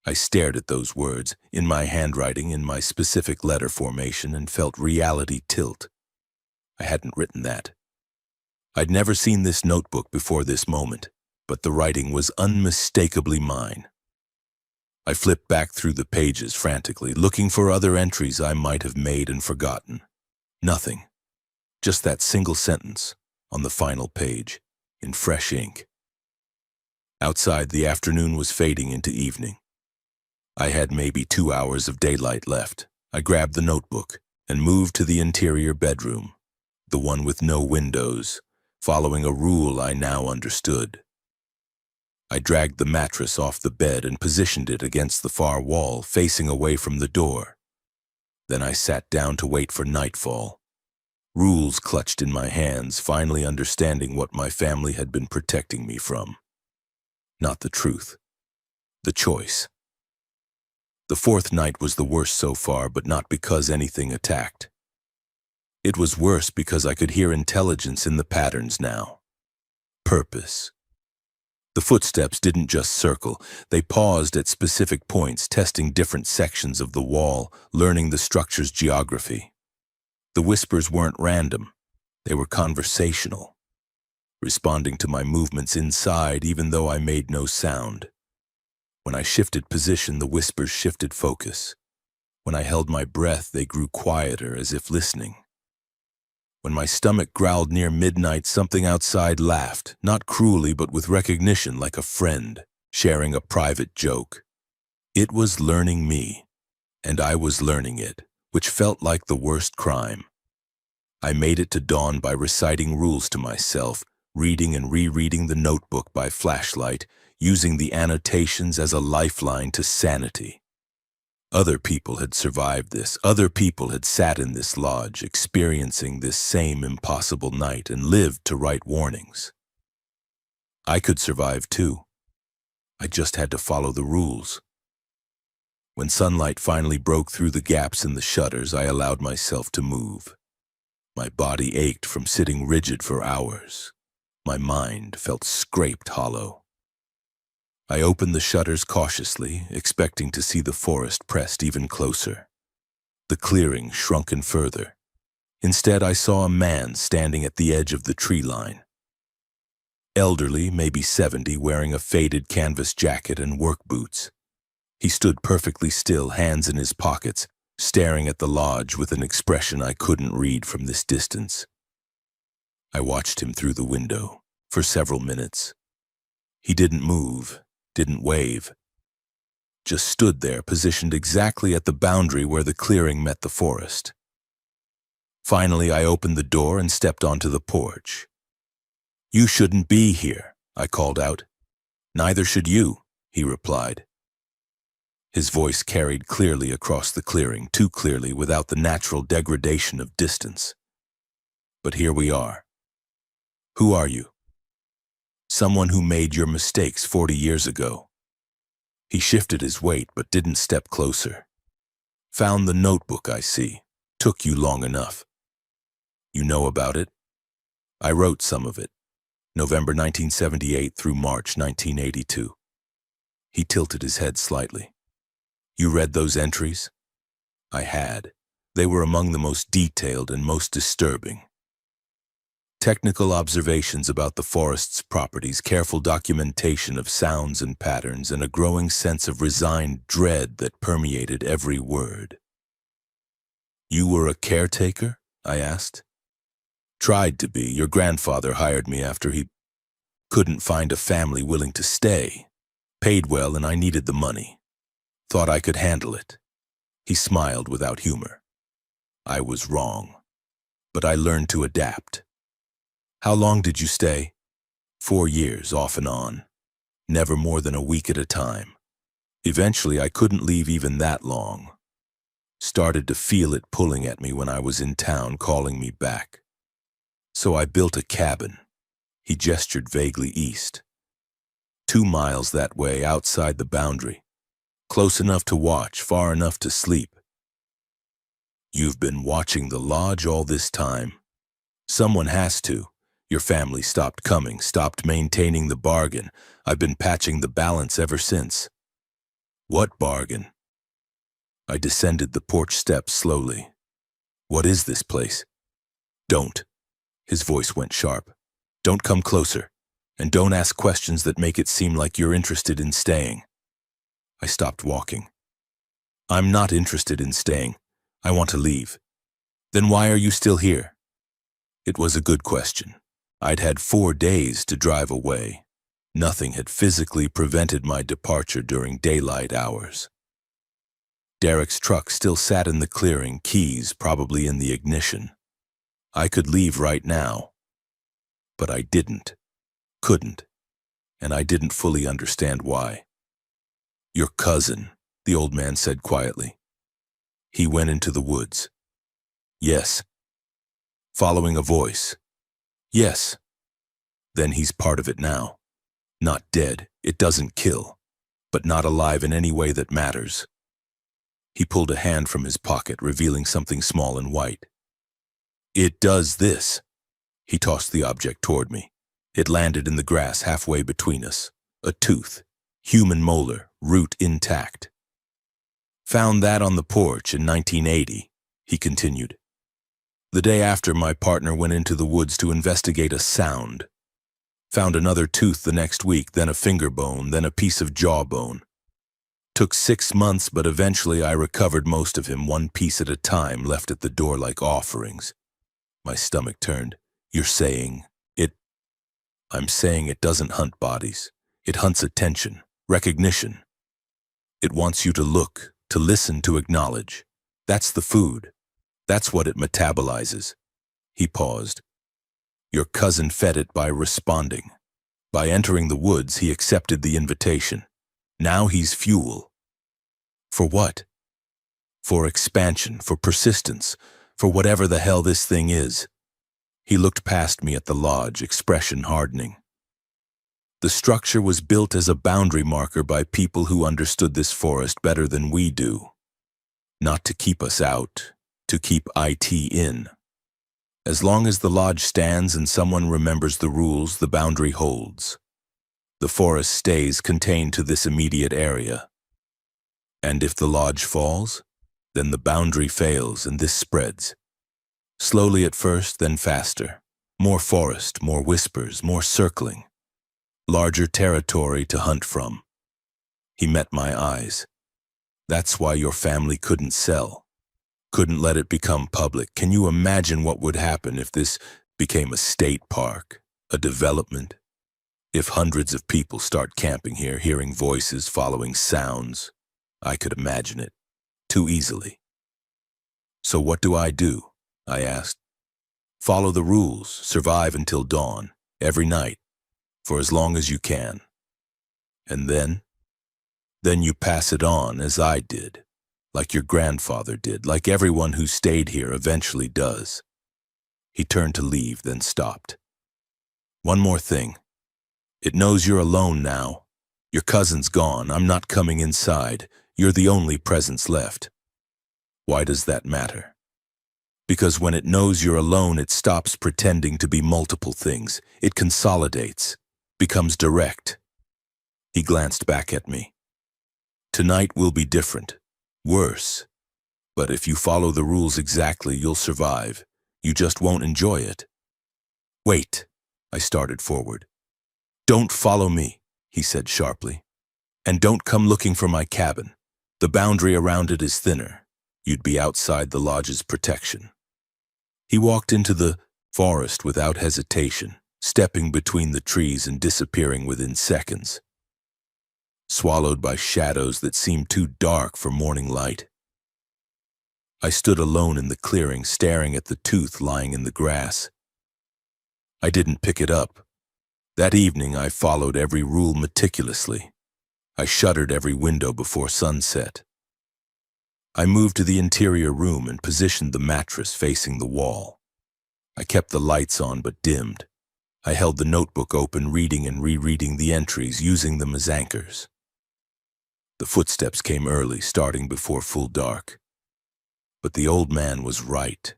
I stared at those words, in my handwriting, in my specific letter formation, and felt reality tilt. I hadn't written that. I'd never seen this notebook before this moment, but the writing was unmistakably mine. I flipped back through the pages frantically, looking for other entries I might have made and forgotten. Nothing. Just that single sentence on the final page, in fresh ink. Outside, the afternoon was fading into evening. I had maybe 2 hours of daylight left. I grabbed the notebook and moved to the interior bedroom, the one with no windows, following a rule I now understood. I dragged the mattress off the bed and positioned it against the far wall, facing away from the door. Then I sat down to wait for nightfall. Rules clutched in my hands, finally understanding what my family had been protecting me from. Not the truth. The choice. The fourth night was the worst so far, but not because anything attacked. It was worse because I could hear intelligence in the patterns now. Purpose. The footsteps didn't just circle. They paused at specific points, testing different sections of the wall, learning the structure's geography. The whispers weren't random. They were conversational, responding to my movements inside even though I made no sound. When I shifted position, the whispers shifted focus. When I held my breath, they grew quieter, as if listening. When my stomach growled near midnight, something outside laughed, not cruelly but with recognition, like a friend, sharing a private joke. It was learning me, and I was learning it, which felt like the worst crime. I made it to dawn by reciting rules to myself, reading and rereading the notebook by flashlight, using the annotations as a lifeline to sanity. Other people had survived this. Other people had sat in this lodge, experiencing this same impossible night, and lived to write warnings. I could survive too. I just had to follow the rules. When sunlight finally broke through the gaps in the shutters, I allowed myself to move. My body ached from sitting rigid for hours. My mind felt scraped hollow. I opened the shutters cautiously, expecting to see the forest pressed even closer. The clearing shrunken further. Instead, I saw a man standing at the edge of the tree line. Elderly, maybe 70, wearing a faded canvas jacket and work boots. He stood perfectly still, hands in his pockets, staring at the lodge with an expression I couldn't read from this distance. I watched him through the window for several minutes. He didn't move, didn't wave. Just stood there, positioned exactly at the boundary where the clearing met the forest. Finally, I opened the door and stepped onto the porch. "You shouldn't be here," I called out. "Neither should you," he replied. His voice carried clearly across the clearing, too clearly without the natural degradation of distance. "But here we are. Who are you?" "Someone who made your mistakes 40 years ago." He shifted his weight but didn't step closer. "Found the notebook, I see. Took you long enough. You know about it?" "I wrote some of it. November 1978 through March 1982. He tilted his head slightly. "You read those entries?" I had. They were among the most detailed and most disturbing. Technical observations about the forest's properties, careful documentation of sounds and patterns, and a growing sense of resigned dread that permeated every word. "You were a caretaker?" I asked. "Tried to be. Your grandfather hired me after he couldn't find a family willing to stay. Paid well and I needed the money. Thought I could handle it." He smiled without humor. "I was wrong. But I learned to adapt." "How long did you stay?" 4 years, off and on. Never more than a week at a time. Eventually, I couldn't leave even that long. Started to feel it pulling at me when I was in town, calling me back. So I built a cabin. He gestured vaguely east. 2 miles that way outside the boundary. Close enough to watch, far enough to sleep. You've been watching the lodge all this time. Someone has to. Your family stopped coming, stopped maintaining the bargain. I've been patching the balance ever since. What bargain? I descended the porch steps slowly. What is this place? Don't. His voice went sharp. Don't come closer. And don't ask questions that make it seem like you're interested in staying. I stopped walking. I'm not interested in staying. I want to leave. Then why are you still here? It was a good question. I'd had 4 days to drive away. Nothing had physically prevented my departure during daylight hours. Derek's truck still sat in the clearing, keys probably in the ignition. I could leave right now. But I didn't. Couldn't. And I didn't fully understand why. Your cousin, the old man said quietly. He went into the woods. Yes. Following a voice. Yes. Then he's part of it now. Not dead, it doesn't kill, but not alive in any way that matters. He pulled a hand from his pocket, revealing something small and white. It does this. He tossed the object toward me. It landed in the grass halfway between us. A tooth, human molar, root intact. Found that on the porch in 1980, he continued. The day after, my partner went into the woods to investigate a sound. Found another tooth the next week, then a finger bone, then a piece of jawbone. Took 6 months, but eventually I recovered most of him, one piece at a time, left at the door like offerings. My stomach turned. You're saying it? I'm saying it doesn't hunt bodies. It hunts attention, recognition. It wants you to look, to listen, to acknowledge. That's the food. That's what it metabolizes. He paused. Your cousin fed it by responding. By entering the woods, he accepted the invitation. Now he's fuel. For what? For expansion, for persistence, for whatever the hell this thing is. He looked past me at the lodge, expression hardening. The structure was built as a boundary marker by people who understood this forest better than we do. Not to keep us out, to keep IT in. As long as the lodge stands and someone remembers the rules, the boundary holds. The forest stays contained to this immediate area. And if the lodge falls, then the boundary fails and this spreads. Slowly at first, then faster. More forest, more whispers, more circling. Larger territory to hunt from. He met my eyes. That's why your family couldn't sell. Couldn't let it become public. Can you imagine what would happen if this became a state park, a development? If hundreds of people start camping here, hearing voices, following sounds? I could imagine it. Too easily. So what do? I asked. Follow the rules, survive until dawn, every night, for as long as you can. And then? Then you pass it on as I did, like your grandfather did, like everyone who stayed here eventually does. He turned to leave, then stopped. One more thing. It knows you're alone now. Your cousin's gone. I'm not coming inside. You're the only presence left. Why does that matter? Because when it knows you're alone, it stops pretending to be multiple things. It consolidates, becomes direct. He glanced back at me. Tonight will be different, worse. But if you follow the rules exactly, you'll survive. You just won't enjoy it. Wait, I started forward. Don't follow me, he said sharply. And don't come looking for my cabin. The boundary around it is thinner. You'd be outside the lodge's protection. He walked into the forest without hesitation, stepping between the trees and disappearing within seconds. Swallowed by shadows that seemed too dark for morning light. I stood alone in the clearing, staring at the tooth lying in the grass. I didn't pick it up. That evening I followed every rule meticulously. I shuttered every window before sunset. I moved to the interior room and positioned the mattress facing the wall. I kept the lights on but dimmed. I held the notebook open, reading and rereading the entries, using them as anchors. The footsteps came early, starting before full dark. But the old man was right.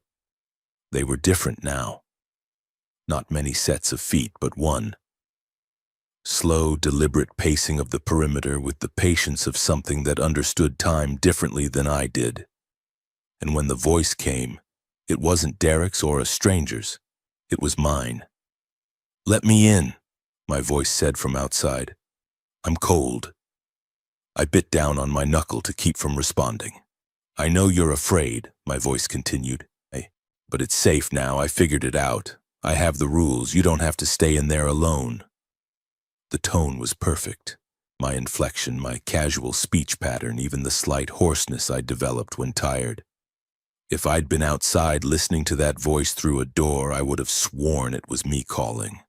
They were different now. Not many sets of feet, but one. Slow, deliberate pacing of the perimeter with the patience of something that understood time differently than I did. And when the voice came, it wasn't Derek's or a stranger's. It was mine. "Let me in," my voice said from outside. "I'm cold." I bit down on my knuckle to keep from responding. "I know you're afraid," my voice continued. "But it's safe now. I figured it out. I have the rules. You don't have to stay in there alone." The tone was perfect. My inflection, my casual speech pattern, even the slight hoarseness I developed when tired. If I'd been outside listening to that voice through a door, I would have sworn it was me calling.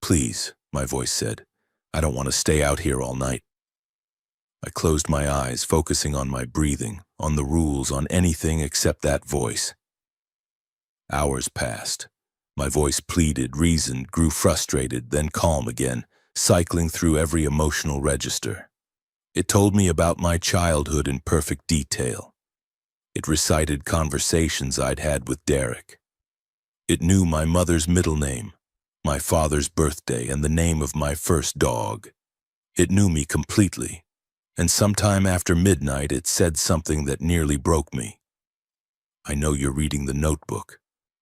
"Please," my voice said. "I don't want to stay out here all night." I closed my eyes, focusing on my breathing, on the rules, on anything except that voice. Hours passed. My voice pleaded, reasoned, grew frustrated, then calm again, cycling through every emotional register. It told me about my childhood in perfect detail. It recited conversations I'd had with Derek. It knew my mother's middle name, my father's birthday, and the name of my first dog. It knew me completely, and sometime after midnight it said something that nearly broke me. "I know you're reading the notebook.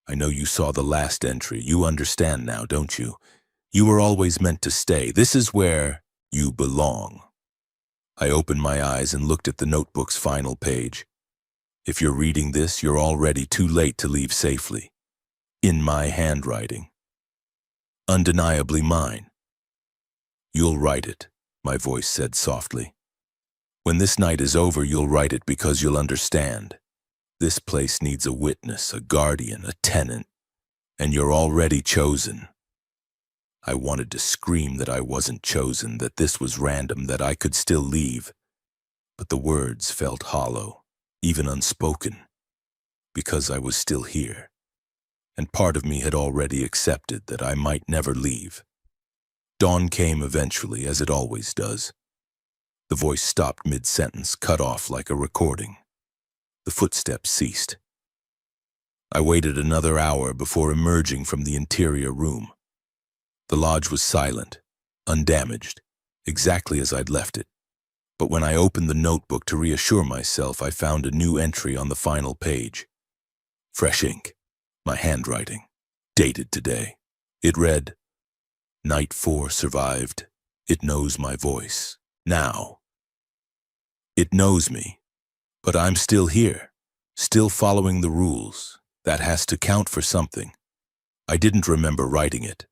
I know you saw the last entry. You understand now, don't you? You were always meant to stay. This is where you belong." I opened my eyes and looked at the notebook's final page. "If you're reading this, you're already too late to leave safely." In my handwriting. Undeniably mine. "You'll write it," my voice said softly. "When this night is over, you'll write it because you'll understand. This place needs a witness, a guardian, a tenant, and you're already chosen." I wanted to scream that I wasn't chosen, that this was random, that I could still leave. But the words felt hollow, even unspoken, because I was still here. And part of me had already accepted that I might never leave. Dawn came eventually, as it always does. The voice stopped mid-sentence, cut off like a recording. The footsteps ceased. I waited another hour before emerging from the interior room. The lodge was silent, undamaged, exactly as I'd left it. But when I opened the notebook to reassure myself, I found a new entry on the final page. Fresh ink, my handwriting, dated today. It read, "Night 4 survived. It knows my voice. Now." It knows me. But I'm still here, still following the rules. That has to count for something. I didn't remember writing it,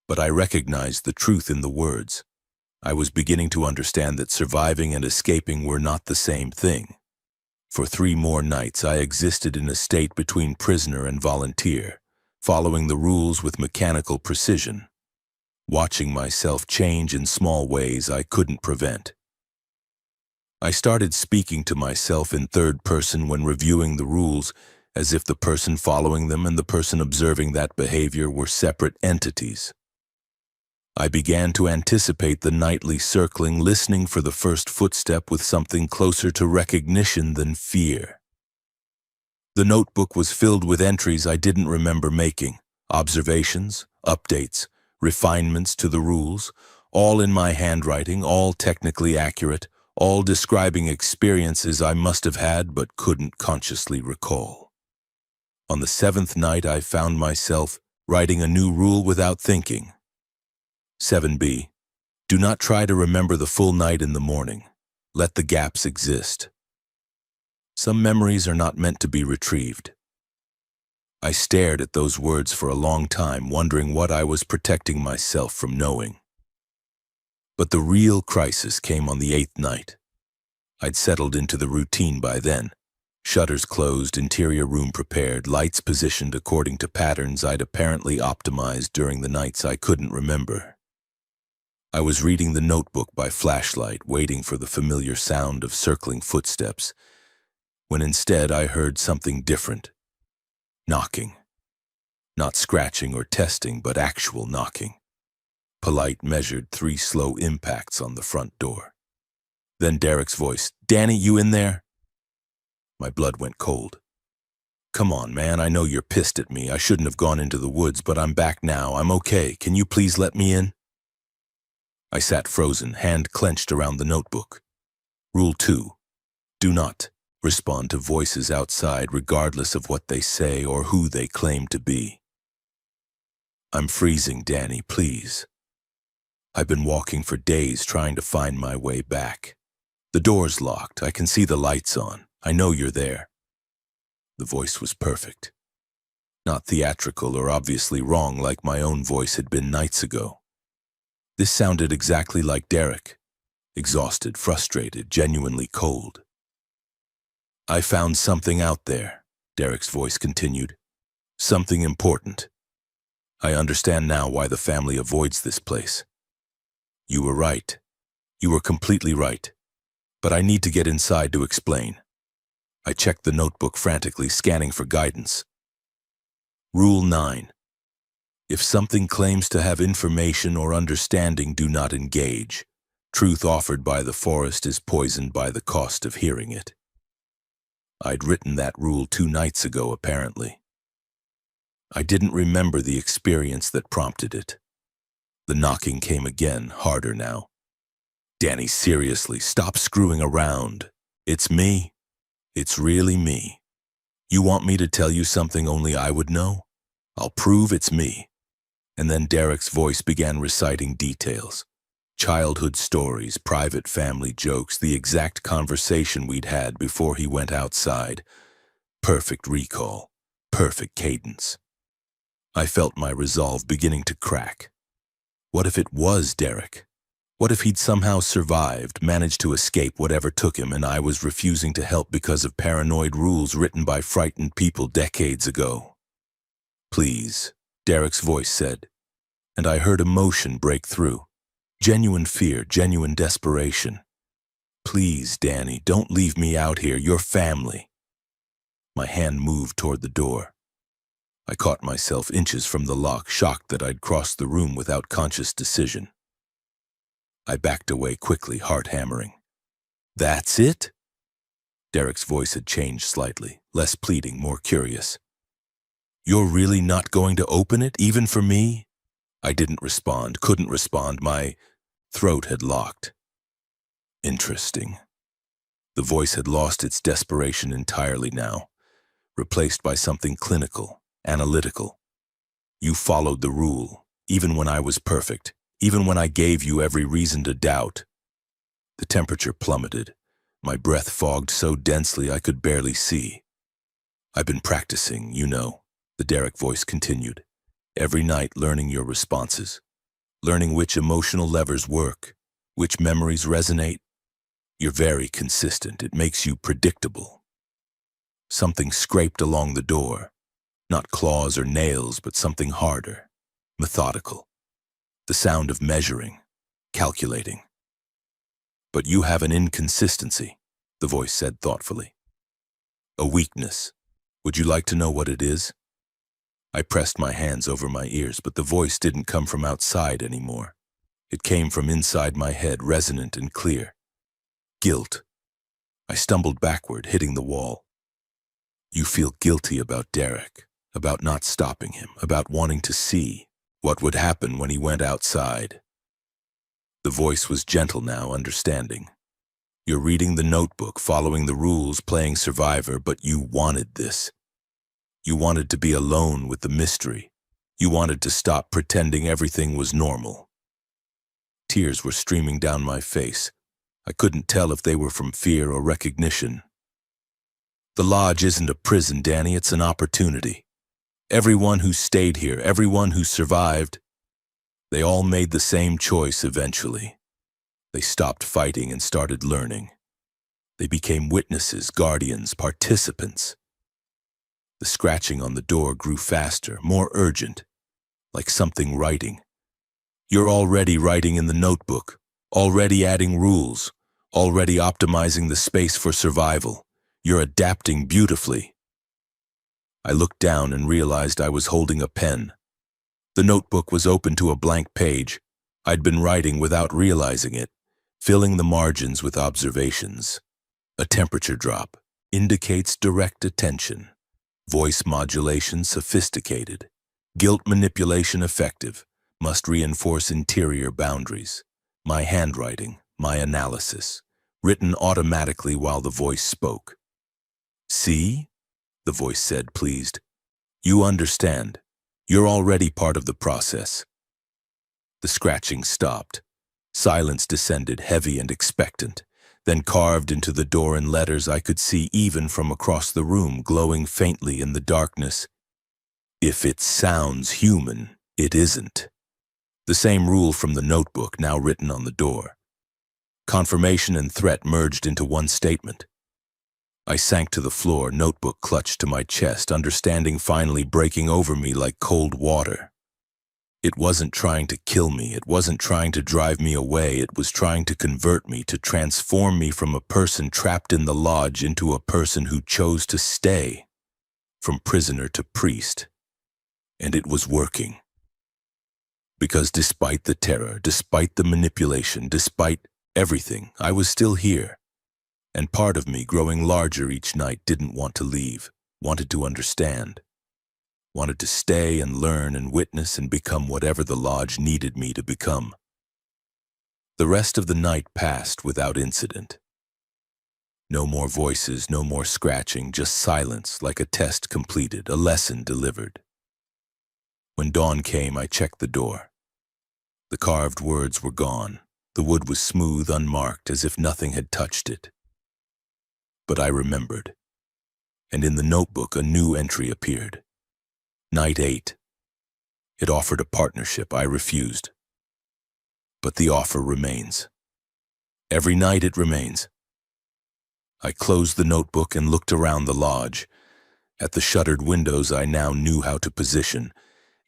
but I recognized the truth in the words. I was beginning to understand that surviving and escaping were not the same thing. For 3 more nights, I existed in a state between prisoner and volunteer, following the rules with mechanical precision, watching myself change in small ways I couldn't prevent. I started speaking to myself in third person when reviewing the rules, as if the person following them and the person observing that behavior were separate entities. I began to anticipate the nightly circling, listening for the first footstep with something closer to recognition than fear. The notebook was filled with entries I didn't remember making, observations, updates, refinements to the rules, all in my handwriting, all technically accurate, all describing experiences I must have had but couldn't consciously recall. On the 7th night, I found myself writing a new rule without thinking. 7b. Do not try to remember the full night in the morning. Let the gaps exist. Some memories are not meant to be retrieved. I stared at those words for a long time, wondering what I was protecting myself from knowing. But the real crisis came on the 8th night. I'd settled into the routine by then. Shutters closed, interior room prepared, lights positioned according to patterns I'd apparently optimized during the nights I couldn't remember. I was reading the notebook by flashlight, waiting for the familiar sound of circling footsteps, when instead I heard something different. Knocking. Not scratching or testing, but actual knocking. Polite measured 3 slow impacts on the front door. Then Derek's voice, "Danny, you in there?" My blood went cold. "Come on, man, I know you're pissed at me. I shouldn't have gone into the woods, but I'm back now. I'm okay. Can you please let me in?" I sat frozen, hand clenched around the notebook. Rule 2. Do not respond to voices outside regardless of what they say or who they claim to be. "I'm freezing, Danny, please. I've been walking for days trying to find my way back. The door's locked. I can see the lights on. I know you're there." The voice was perfect. Not theatrical or obviously wrong like my own voice had been nights ago. This sounded exactly like Derek. Exhausted, frustrated, genuinely cold. "I found something out there," Derek's voice continued. "Something important. I understand now why the family avoids this place. You were right. You were completely right. But I need to get inside to explain." I checked the notebook frantically, scanning for guidance. Rule 9. If something claims to have information or understanding, do not engage. Truth offered by the forest is poisoned by the cost of hearing it. I'd written that rule 2 nights ago, apparently. I didn't remember the experience that prompted it. The knocking came again, harder now. "Danny, seriously, stop screwing around. It's me. It's really me. You want me to tell you something only I would know? I'll prove it's me." And then Derek's voice began reciting details. Childhood stories, private family jokes, the exact conversation we'd had before he went outside. Perfect recall, perfect cadence. I felt my resolve beginning to crack. What if it was Derek? What if he'd somehow survived, managed to escape whatever took him, and I was refusing to help because of paranoid rules written by frightened people decades ago? "Please," Derek's voice said, and I heard emotion break through. Genuine fear, genuine desperation. "Please, Danny, don't leave me out here. You're family." My hand moved toward the door. I caught myself inches from the lock, shocked that I'd crossed the room without conscious decision. I backed away quickly, heart hammering. "That's it?" Derek's voice had changed slightly, less pleading, more curious. "You're really not going to open it, even for me?" I didn't respond, couldn't respond. My throat had locked. Interesting. The voice had lost its desperation entirely now, replaced by something clinical, analytical. "You followed the rule, even when I was perfect, even when I gave you every reason to doubt." The temperature plummeted. My breath fogged so densely I could barely see. "I've been practicing, you know," the Derek voice continued. "Every night learning your responses, learning which emotional levers work, which memories resonate. You're very consistent. It makes you predictable." Something scraped along the door. Not claws or nails, but something harder, methodical. The sound of measuring, calculating. "But you have an inconsistency," the voice said thoughtfully. "A weakness. Would you like to know what it is?" I pressed my hands over my ears, but the voice didn't come from outside anymore. It came from inside my head, resonant and clear. "Guilt." I stumbled backward, hitting the wall. "You feel guilty about Derek, about not stopping him, about wanting to see what would happen when he went outside." The voice was gentle now, understanding. "You're reading the notebook, following the rules, playing survivor, but you wanted this. You wanted to be alone with the mystery. You wanted to stop pretending everything was normal." Tears were streaming down my face. I couldn't tell if they were from fear or recognition. "The lodge isn't a prison, Danny, it's an opportunity. Everyone who stayed here, everyone who survived, they all made the same choice eventually. They stopped fighting and started learning. They became witnesses, guardians, participants." The scratching on the door grew faster, more urgent, like something writing. "You're already writing in the notebook, already adding rules, already optimizing the space for survival. You're adapting beautifully." I looked down and realized I was holding a pen. The notebook was open to a blank page. I'd been writing without realizing it, filling the margins with observations. A temperature drop indicates direct attention. Voice modulation sophisticated. Guilt manipulation effective. Must reinforce interior boundaries. My handwriting, my analysis. Written automatically while the voice spoke. "See?" the voice said, pleased. "You understand. You're already part of the process." The scratching stopped. Silence descended, heavy and expectant, then carved into the door in letters I could see even from across the room, glowing faintly in the darkness. "If it sounds human, it isn't." The same rule from the notebook, now written on the door. Confirmation and threat merged into one statement. I sank to the floor, notebook clutched to my chest, understanding finally breaking over me like cold water. It wasn't trying to kill me, it wasn't trying to drive me away, it was trying to convert me, to transform me from a person trapped in the lodge into a person who chose to stay, from prisoner to priest. And it was working. Because despite the terror, despite the manipulation, despite everything, I was still here. And part of me, growing larger each night, didn't want to leave, wanted to understand. Wanted to stay and learn and witness and become whatever the lodge needed me to become. The rest of the night passed without incident. No more voices, no more scratching, just silence, like a test completed, a lesson delivered. When dawn came, I checked the door. The carved words were gone. The wood was smooth, unmarked, as if nothing had touched it. But I remembered. And in the notebook, a new entry appeared. Night 8. It offered a partnership. I refused. But the offer remains. Every night it remains. I closed the notebook and looked around the lodge. At the shuttered windows I now knew how to position.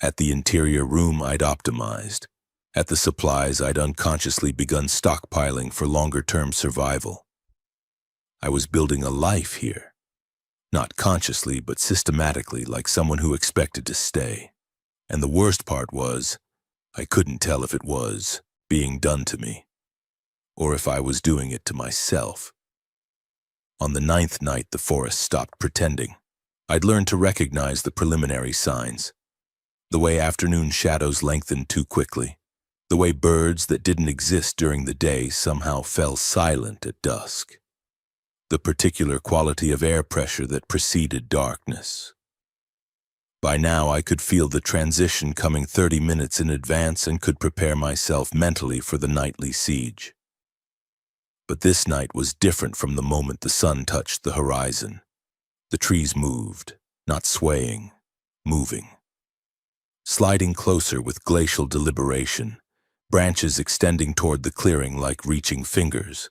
At the interior room I'd optimized. At the supplies I'd unconsciously begun stockpiling for longer-term survival. I was building a life here. Not consciously, but systematically, like someone who expected to stay. And the worst part was, I couldn't tell if it was being done to me, or if I was doing it to myself. On the 9th night, the forest stopped pretending. I'd learned to recognize the preliminary signs. The way afternoon shadows lengthened too quickly. The way birds that didn't exist during the day somehow fell silent at dusk. The particular quality of air pressure that preceded darkness. By now I could feel the transition coming 30 minutes in advance and could prepare myself mentally for the nightly siege. But this night was different from the moment the sun touched the horizon. The trees moved, not swaying, moving. Sliding closer with glacial deliberation, branches extending toward the clearing like reaching fingers.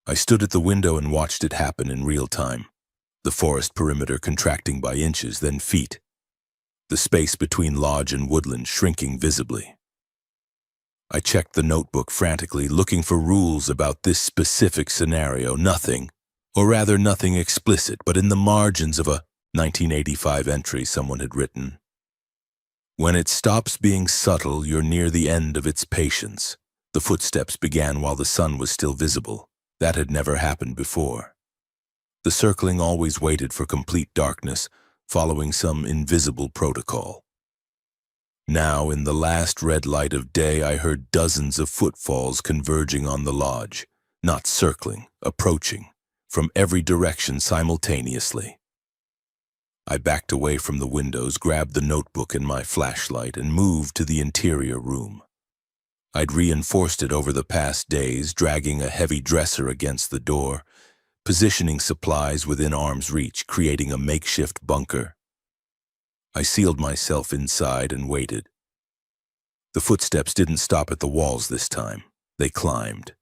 I stood at the window and watched it happen in real time, the forest perimeter contracting by inches, then feet, the space between lodge and woodland shrinking visibly. I checked the notebook frantically, looking for rules about this specific scenario. Nothing, or rather nothing explicit, but in the margins of a 1985 entry someone had written. When it stops being subtle, you're near the end of its patience. The footsteps began while the sun was still visible. That had never happened before. The circling always waited for complete darkness, following some invisible protocol. Now, in the last red light of day, I heard dozens of footfalls converging on the lodge, not circling, approaching, from every direction simultaneously. I backed away from the windows, grabbed the notebook and my flashlight, and moved to the interior room. I'd reinforced it over the past days, dragging a heavy dresser against the door, positioning supplies within arm's reach, creating a makeshift bunker. I sealed myself inside and waited. The footsteps didn't stop at the walls this time. They climbed.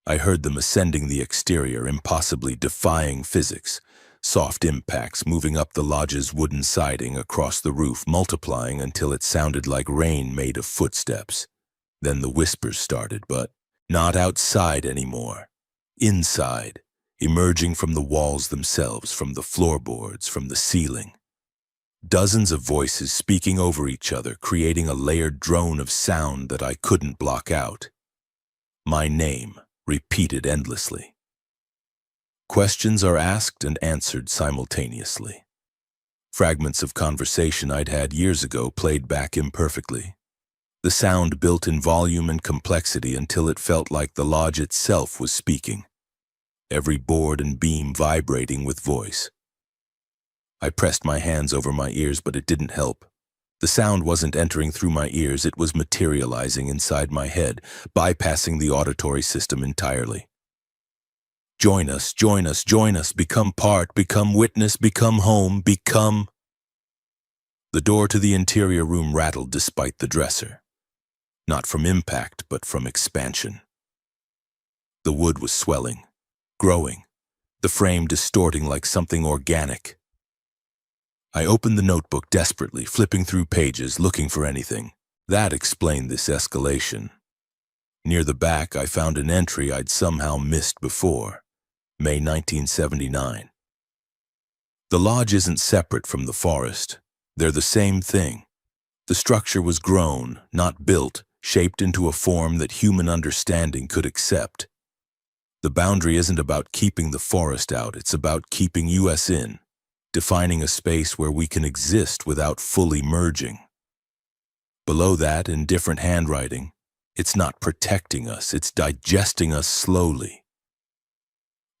I heard them ascending the exterior, impossibly defying physics. Soft impacts moving up the lodge's wooden siding across the roof, multiplying until it sounded like rain made of footsteps. Then the whispers started, but not outside anymore. Inside, emerging from the walls themselves, from the floorboards, from the ceiling. Dozens of voices speaking over each other, creating a layered drone of sound that I couldn't block out. My name, repeated endlessly. Questions are asked and answered simultaneously. Fragments of conversation I'd had years ago played back imperfectly. The sound built in volume and complexity until it felt like the lodge itself was speaking, every board and beam vibrating with voice. I pressed my hands over my ears, but it didn't help. The sound wasn't entering through my ears, it was materializing inside my head, bypassing the auditory system entirely. Join us, join us, join us, become part, become witness, become home, become... The door to the interior room rattled despite the dresser. Not from impact, but from expansion. The wood was swelling, growing, the frame distorting like something organic. I opened the notebook desperately, flipping through pages, looking for anything. That explained this escalation. Near the back, I found an entry I'd somehow missed before. May 1979. The lodge isn't separate from the forest. They're the same thing. The structure was grown, not built, shaped into a form that human understanding could accept. The boundary isn't about keeping the forest out, it's about keeping us in, defining a space where we can exist without fully merging. Below that, in different handwriting, it's not protecting us, it's digesting us slowly.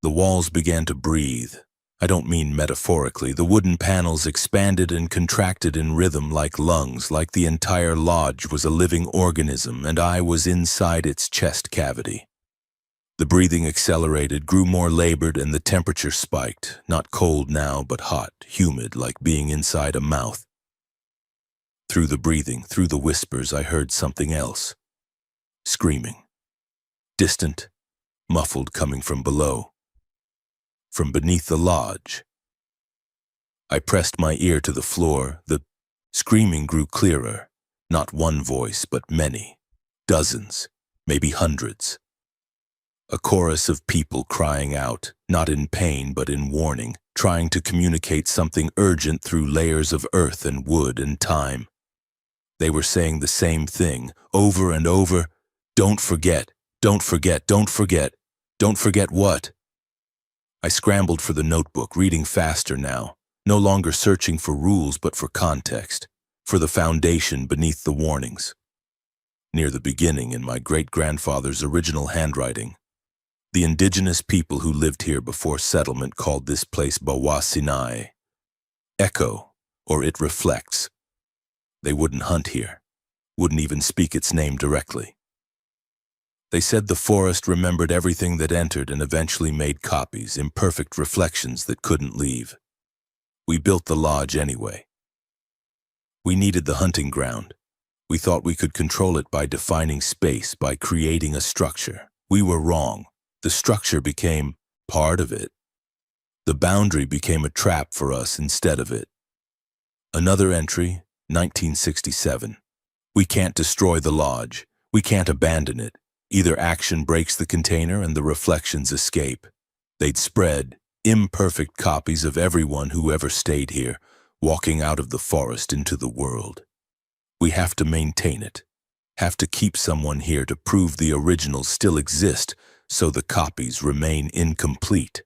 The walls began to breathe. I don't mean metaphorically. The wooden panels expanded and contracted in rhythm like lungs, like the entire lodge was a living organism and I was inside its chest cavity. The breathing accelerated, grew more labored, and the temperature spiked, not cold now, but hot, humid, like being inside a mouth. Through the breathing, through the whispers, I heard something else. Screaming. Distant, muffled, coming from below. From beneath the lodge. I pressed my ear to the floor. The screaming grew clearer. Not one voice, but many. Dozens, maybe hundreds. A chorus of people crying out, not in pain but in warning, trying to communicate something urgent through layers of earth and wood and time. They were saying the same thing, over and over. Don't forget, don't forget, don't forget. Don't forget what? I scrambled for the notebook, reading faster now, no longer searching for rules but for context, for the foundation beneath the warnings. Near the beginning, in my great-grandfather's original handwriting, the indigenous people who lived here before settlement called this place Bawa Sinai. Echo, or it reflects. They wouldn't hunt here, wouldn't even speak its name directly. They said the forest remembered everything that entered and eventually made copies, imperfect reflections that couldn't leave. We built the lodge anyway. We needed the hunting ground. We thought we could control it by defining space, by creating a structure. We were wrong. The structure became part of it. The boundary became a trap for us instead of it. Another entry, 1967. We can't destroy the lodge. We can't abandon it. Either action breaks the container and the reflections escape. They'd spread, imperfect copies of everyone who ever stayed here, walking out of the forest into the world. We have to maintain it. Have to keep someone here to prove the originals still exist, so the copies remain incomplete.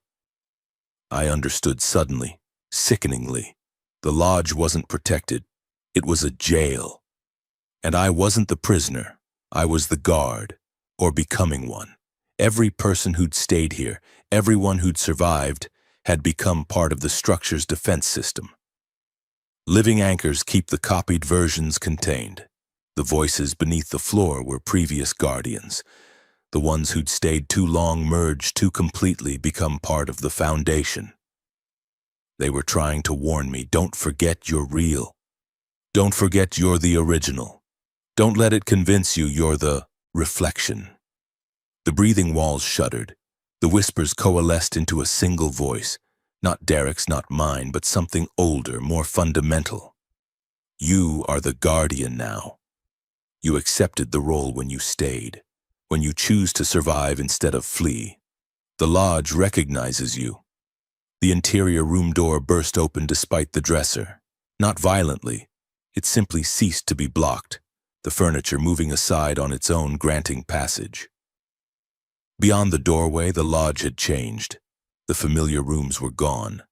I understood suddenly, sickeningly. The lodge wasn't protected. It was a jail. And I wasn't the prisoner. I was the guard, or becoming one. Every person who'd stayed here, everyone who'd survived, had become part of the structure's defense system. Living anchors keep the copied versions contained. The voices beneath the floor were previous guardians. The ones who'd stayed too long merged too completely, become part of the foundation. They were trying to warn me, don't forget you're real. Don't forget you're the original. Don't let it convince you you're the reflection. The breathing walls shuddered. The whispers coalesced into a single voice. Not Derek's, not mine, but something older, more fundamental. You are the guardian now. You accepted the role when you stayed. When you choose to survive instead of flee. The lodge recognizes you. The interior room door burst open despite the dresser. Not violently. It simply ceased to be blocked, the furniture moving aside on its own, granting passage. Beyond the doorway, the lodge had changed. The familiar rooms were gone.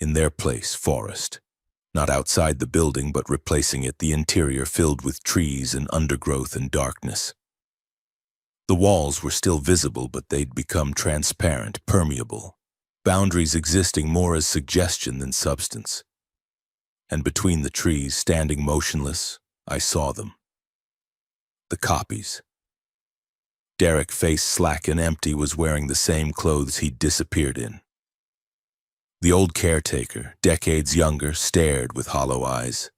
In their place, forest. Not outside the building, but replacing it, the interior filled with trees and undergrowth and darkness. The walls were still visible, but they'd become transparent, permeable, boundaries existing more as suggestion than substance. And between the trees, standing motionless, I saw them. The copies. Derek, face slack and empty, was wearing the same clothes he'd disappeared in. The old caretaker, decades younger, stared with hollow eyes.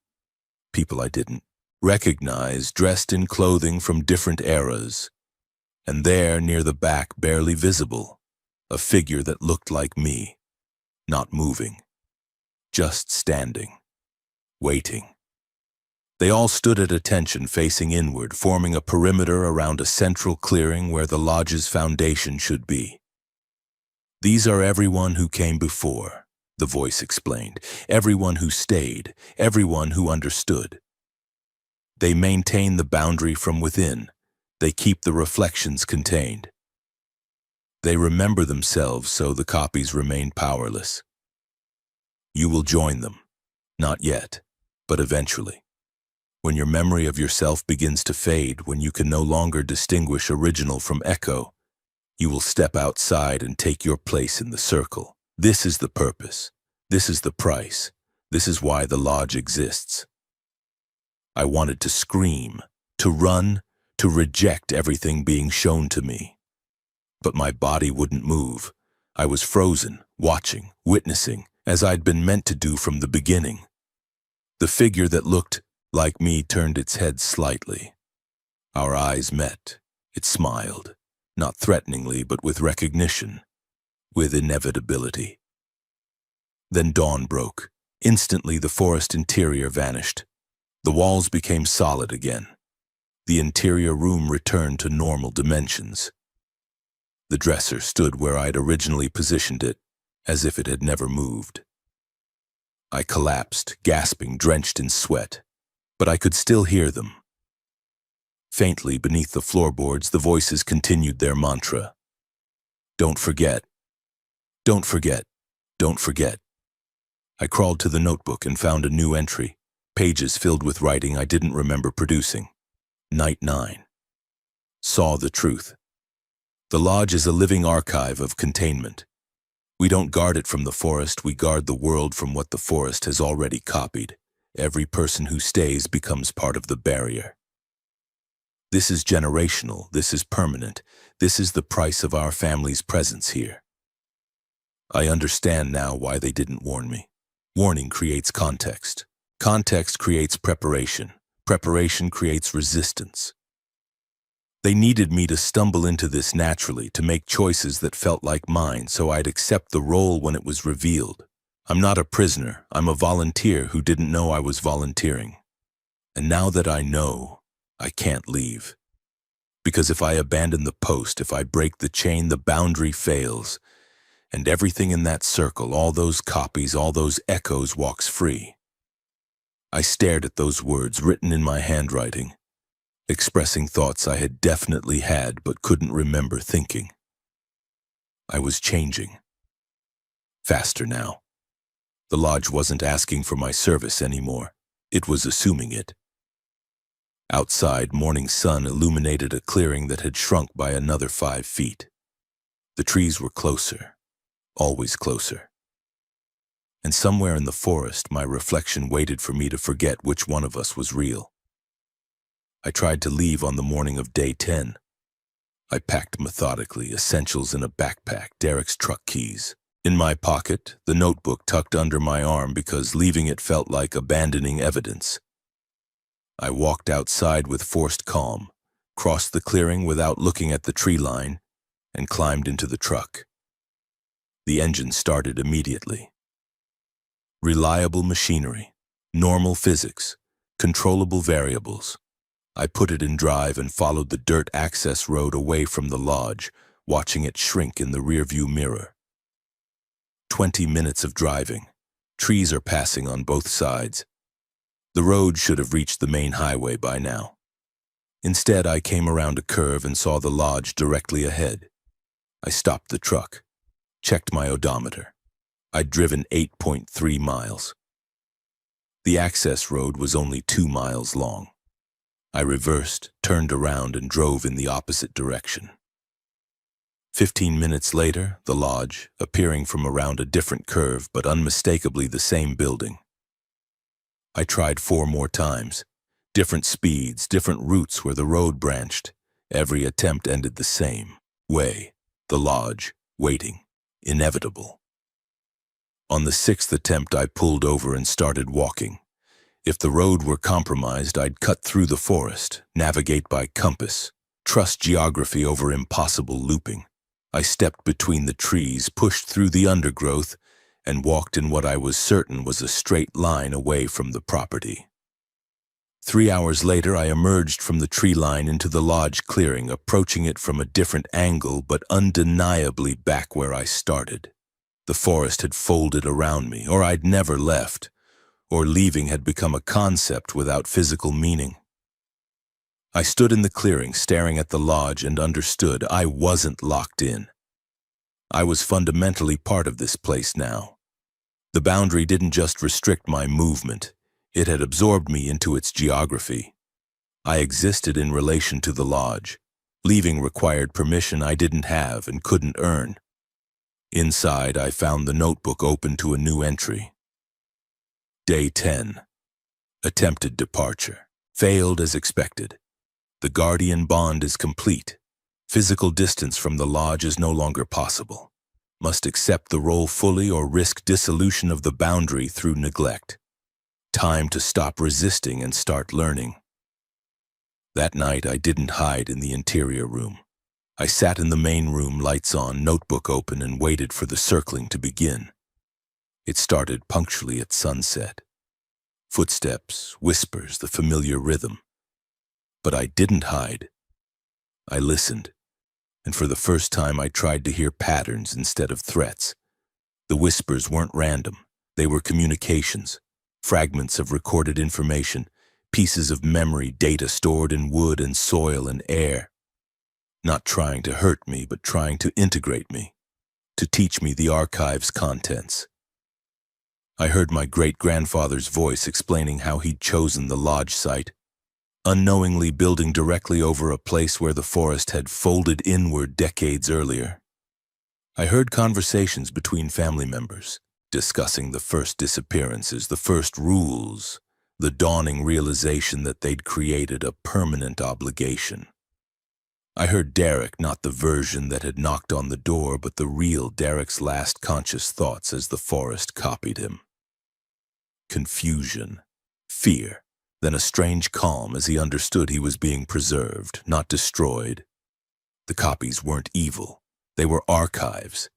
People I didn't recognize, dressed in clothing from different eras. And there, near the back, barely visible, a figure that looked like me, not moving, just standing, waiting. They all stood at attention, facing inward, forming a perimeter around a central clearing where the lodge's foundation should be. These are everyone who came before, the voice explained, everyone who stayed, everyone who understood. They maintain the boundary from within. They keep the reflections contained. They remember themselves, so the copies remain powerless. You will join them. Not yet, but eventually. When your memory of yourself begins to fade, when you can no longer distinguish original from echo, you will step outside and take your place in the circle. This is the purpose. This is the price. This is why the lodge exists. I wanted to scream, to run, to reject everything being shown to me. But my body wouldn't move. I was frozen, watching, witnessing, as I'd been meant to do from the beginning. The figure that looked like me turned its head slightly. Our eyes met. It smiled, not threateningly, but with recognition, with inevitability. Then dawn broke. Instantly, the forest interior vanished. The walls became solid again. The interior room returned to normal dimensions. The dresser stood where I'd originally positioned it, as if it had never moved. I collapsed, gasping, drenched in sweat, but I could still hear them. Faintly beneath the floorboards, the voices continued their mantra. Don't forget. Don't forget. Don't forget. I crawled to the notebook and found a new entry, pages filled with writing I didn't remember producing. Night 9. Saw the truth. The lodge is a living archive of containment. We don't guard it from the forest, we guard the world from what the forest has already copied. Every person who stays becomes part of the barrier. This is generational, this is permanent, this is the price of our family's presence here. I understand now why they didn't warn me. Warning creates context. Context creates preparation. Preparation creates resistance. They needed me to stumble into this naturally, to make choices that felt like mine, so I'd accept the role when it was revealed. I'm not a prisoner, I'm a volunteer who didn't know I was volunteering. And now that I know, I can't leave. Because if I abandon the post, if I break the chain, the boundary fails. And everything in that circle, all those copies, all those echoes, walks free. I stared at those words written in my handwriting, expressing thoughts I had definitely had but couldn't remember thinking. I was changing. Faster now. The lodge wasn't asking for my service anymore. It was assuming it. Outside, morning sun illuminated a clearing that had shrunk by another 5 feet. The trees were closer, always closer. And somewhere in the forest, my reflection waited for me to forget which one of us was real. I tried to leave on the morning of day 10. I packed methodically, essentials in a backpack, Derek's truck keys. In my pocket, the notebook tucked under my arm because leaving it felt like abandoning evidence. I walked outside with forced calm, crossed the clearing without looking at the tree line, and climbed into the truck. The engine started immediately. Reliable machinery, normal physics, controllable variables. I put it in drive and followed the dirt access road away from the lodge, watching it shrink in the rearview mirror. 20 minutes of driving. Trees are passing on both sides. The road should have reached the main highway by now. Instead, I came around a curve and saw the lodge directly ahead. I stopped the truck, checked my odometer. I'd driven 8.3 miles. The access road was only 2 miles long. I reversed, turned around, and drove in the opposite direction. 15 minutes later, the lodge, appearing from around a different curve but unmistakably the same building. I tried 4 more times. Different speeds, different routes where the road branched. Every attempt ended the same way. The lodge, waiting, inevitable. On the 6th attempt, I pulled over and started walking. If the road were compromised, I'd cut through the forest, navigate by compass, trust geography over impossible looping. I stepped between the trees, pushed through the undergrowth, and walked in what I was certain was a straight line away from the property. 3 hours later, I emerged from the tree line into the lodge clearing, approaching it from a different angle, but undeniably back where I started. The forest had folded around me, or I'd never left, or leaving had become a concept without physical meaning. I stood in the clearing, staring at the lodge, and understood I wasn't locked in. I was fundamentally part of this place now. The boundary didn't just restrict my movement. It had absorbed me into its geography. I existed in relation to the lodge. Leaving required permission I didn't have and couldn't earn. Inside, I found the notebook open to a new entry. Day 10. Attempted departure. Failed as expected. The guardian bond is complete. Physical distance from the lodge is no longer possible. Must accept the role fully or risk dissolution of the boundary through neglect. Time to stop resisting and start learning. That night, I didn't hide in the interior room. I sat in the main room, lights on, notebook open, and waited for the circling to begin. It started punctually at sunset. Footsteps, whispers, the familiar rhythm. But I didn't hide. I listened, and for the first time I tried to hear patterns instead of threats. The whispers weren't random. They were communications, fragments of recorded information, pieces of memory, data stored in wood and soil and air. Not trying to hurt me, but trying to integrate me, to teach me the archive's contents. I heard my great-grandfather's voice explaining how he'd chosen the lodge site, unknowingly building directly over a place where the forest had folded inward decades earlier. I heard conversations between family members, discussing the first disappearances, the first rules, the dawning realization that they'd created a permanent obligation. I heard Derek, not the version that had knocked on the door, but the real Derek's last conscious thoughts as the forest copied him. Confusion, fear, then a strange calm as he understood he was being preserved, not destroyed. The copies weren't evil. They were archives.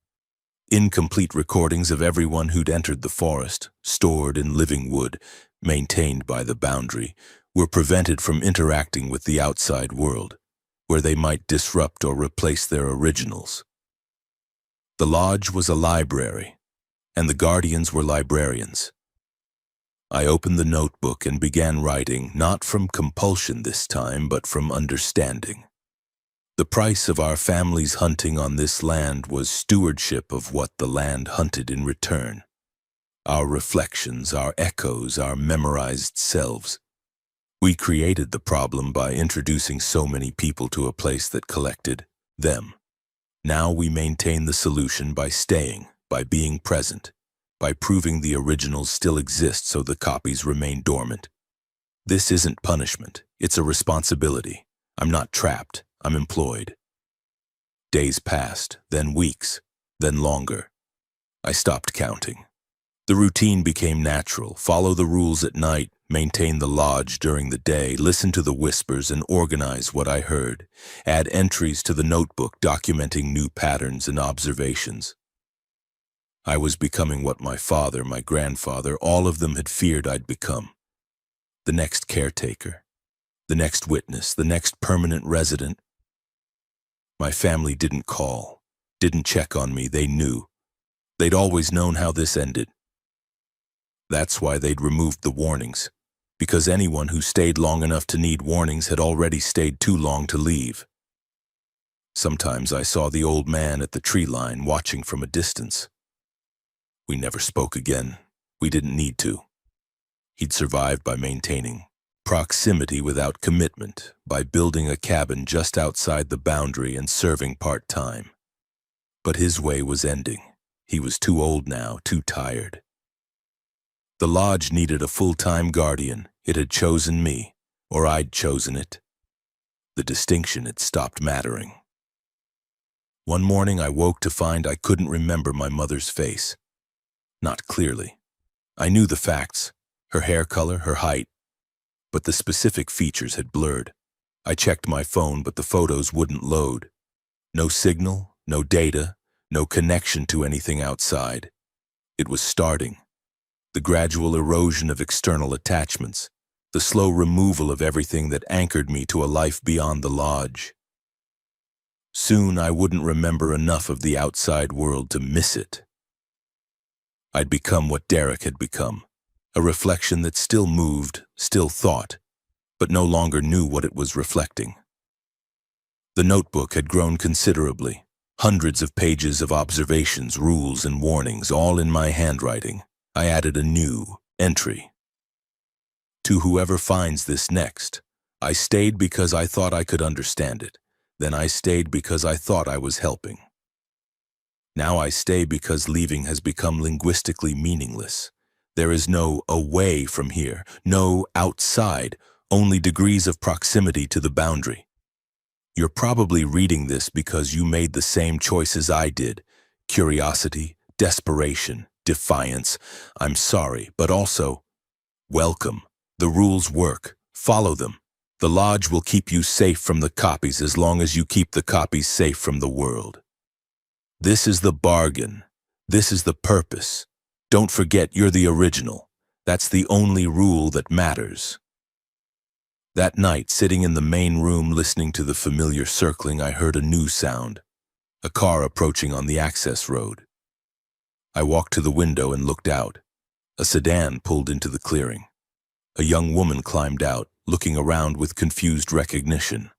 Incomplete recordings of everyone who'd entered the forest, stored in living wood, maintained by the boundary, were prevented from interacting with the outside world, where they might disrupt or replace their originals. The lodge was a library, and the guardians were librarians. I opened the notebook and began writing, not from compulsion this time, but from understanding. The price of our family's hunting on this land was stewardship of what the land hunted in return. Our reflections, our echoes, our memorized selves. We created the problem by introducing so many people to a place that collected them. Now we maintain the solution by staying, by being present, by proving the originals still exist so the copies remain dormant. This isn't punishment, it's a responsibility. I'm not trapped, I'm employed. Days passed, then weeks, then longer. I stopped counting. The routine became natural. Follow the rules at night, maintain the lodge during the day, listen to the whispers and organize what I heard. Add entries to the notebook documenting new patterns and observations. I was becoming what my father, my grandfather, all of them had feared I'd become. The next caretaker, the next witness, the next permanent resident. My family didn't call, didn't check on me. They knew. They'd always known how this ended. That's why they'd removed the warnings, because anyone who stayed long enough to need warnings had already stayed too long to leave. Sometimes I saw the old man at the tree line watching from a distance. We never spoke again. We didn't need to. He'd survived by maintaining proximity without commitment, by building a cabin just outside the boundary and serving part-time. But his way was ending. He was too old now, too tired. The lodge needed a full-time guardian. It had chosen me, or I'd chosen it. The distinction had stopped mattering. One morning I woke to find I couldn't remember my mother's face. Not clearly. I knew the facts, her hair color, her height, but the specific features had blurred. I checked my phone, but the photos wouldn't load. No signal, no data, no connection to anything outside. It was starting. The gradual erosion of external attachments, the slow removal of everything that anchored me to a life beyond the lodge. Soon I wouldn't remember enough of the outside world to miss it. I'd become what Derek had become, a reflection that still moved, still thought, but no longer knew what it was reflecting. The notebook had grown considerably, hundreds of pages of observations, rules, and warnings, all in my handwriting. I added a new entry. To whoever finds this next, I stayed because I thought I could understand it. Then I stayed because I thought I was helping. Now I stay because leaving has become linguistically meaningless. There is no away from here, no outside, only degrees of proximity to the boundary. You're probably reading this because you made the same choices I did. Curiosity, desperation, defiance. I'm sorry, but also, welcome. The rules work. Follow them. The lodge will keep you safe from the copies as long as you keep the copies safe from the world. This is the bargain. This is the purpose. Don't forget you're the original. That's the only rule that matters. That night, sitting in the main room listening to the familiar circling, I heard a new sound. A car approaching on the access road. I walked to the window and looked out. A sedan pulled into the clearing. A young woman climbed out, looking around with confused recognition.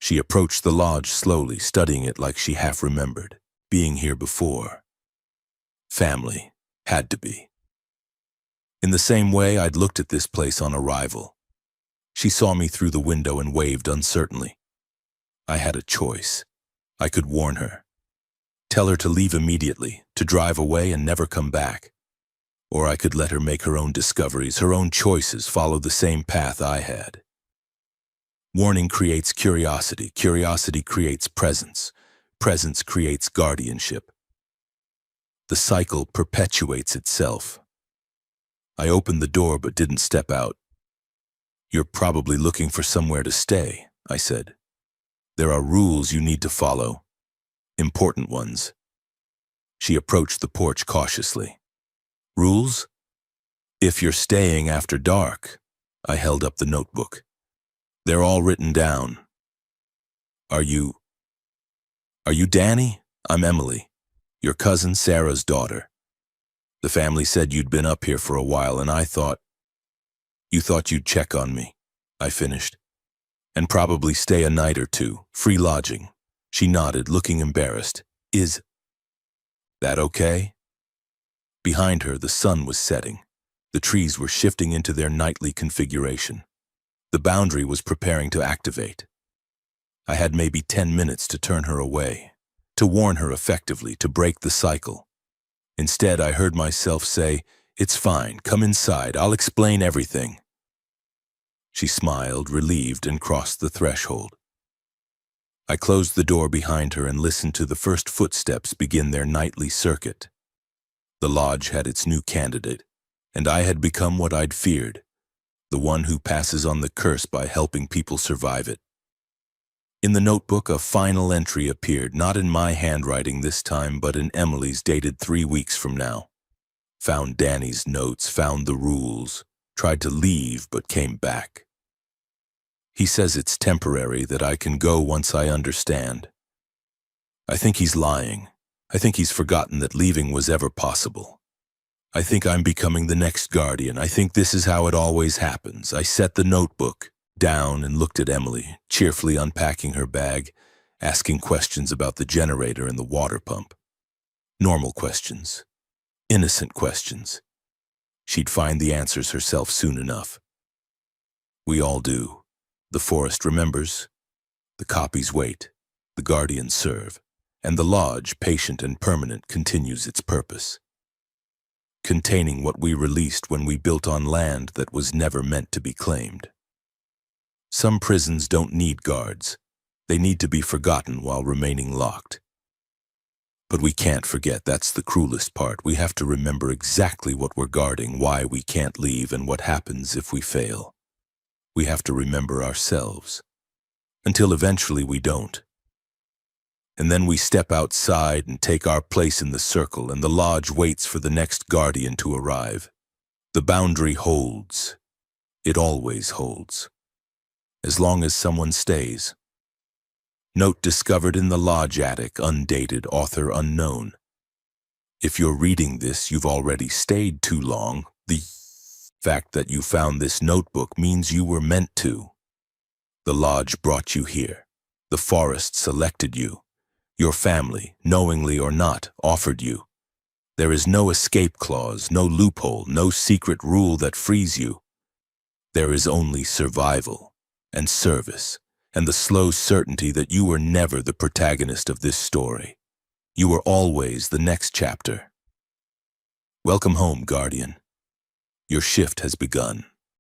She approached the lodge slowly, studying it like she half remembered, being here before. Family. Had to be. In the same way I'd looked at this place on arrival. She saw me through the window and waved uncertainly. I had a choice. I could warn her. Tell her to leave immediately, to drive away and never come back. Or I could let her make her own discoveries, her own choices, follow the same path I had. Warning creates curiosity. Curiosity creates presence. Presence creates guardianship. The cycle perpetuates itself. I opened the door but didn't step out. You're probably looking for somewhere to stay, I said. There are rules you need to follow. Important ones. She approached the porch cautiously. Rules? If you're staying after dark, I held up the notebook. They're all written down. Are you Danny? I'm Emily, your cousin Sarah's daughter. The family said you'd been up here for a while, and you thought you'd check on me, I finished. And probably stay a night or two, free lodging. She nodded, looking embarrassed. Is that okay? Behind her, the sun was setting. The trees were shifting into their nightly configuration. The boundary was preparing to activate. I had maybe 10 minutes to turn her away, to warn her effectively, to break the cycle. Instead, I heard myself say, "It's fine, come inside, I'll explain everything." She smiled, relieved, and crossed the threshold. I closed the door behind her and listened to the first footsteps begin their nightly circuit. The lodge had its new candidate, and I had become what I'd feared, the one who passes on the curse by helping people survive it. In the notebook, a final entry appeared, not in my handwriting this time, but in Emily's, dated 3 weeks from now. Found Danny's notes, found the rules, tried to leave, but came back. He says it's temporary, that I can go once I understand. I think he's lying. I think he's forgotten that leaving was ever possible. I think I'm becoming the next guardian. I think this is how it always happens. I set the notebook down and looked at Emily, cheerfully unpacking her bag, asking questions about the generator and the water pump. Normal questions. Innocent questions. She'd find the answers herself soon enough. We all do. The forest remembers. The copies wait. The guardians serve. And the lodge, patient and permanent, continues its purpose. Containing what we released when we built on land that was never meant to be claimed. Some prisons don't need guards. They need to be forgotten while remaining locked. But we can't forget. That's the cruelest part. We have to remember exactly what we're guarding, why we can't leave, and what happens if we fail. We have to remember ourselves. Until eventually we don't. And then we step outside and take our place in the circle, and the lodge waits for the next guardian to arrive. The boundary holds. It always holds. As long as someone stays. Note discovered in the lodge attic, undated, author unknown. If you're reading this, you've already stayed too long. The fact that you found this notebook means you were meant to. The lodge brought you here. The forest selected you. Your family, knowingly or not, offered you. There is no escape clause, no loophole, no secret rule that frees you. There is only survival and service and the slow certainty that you were never the protagonist of this story. You were always the next chapter. Welcome home, Guardian. Your shift has begun.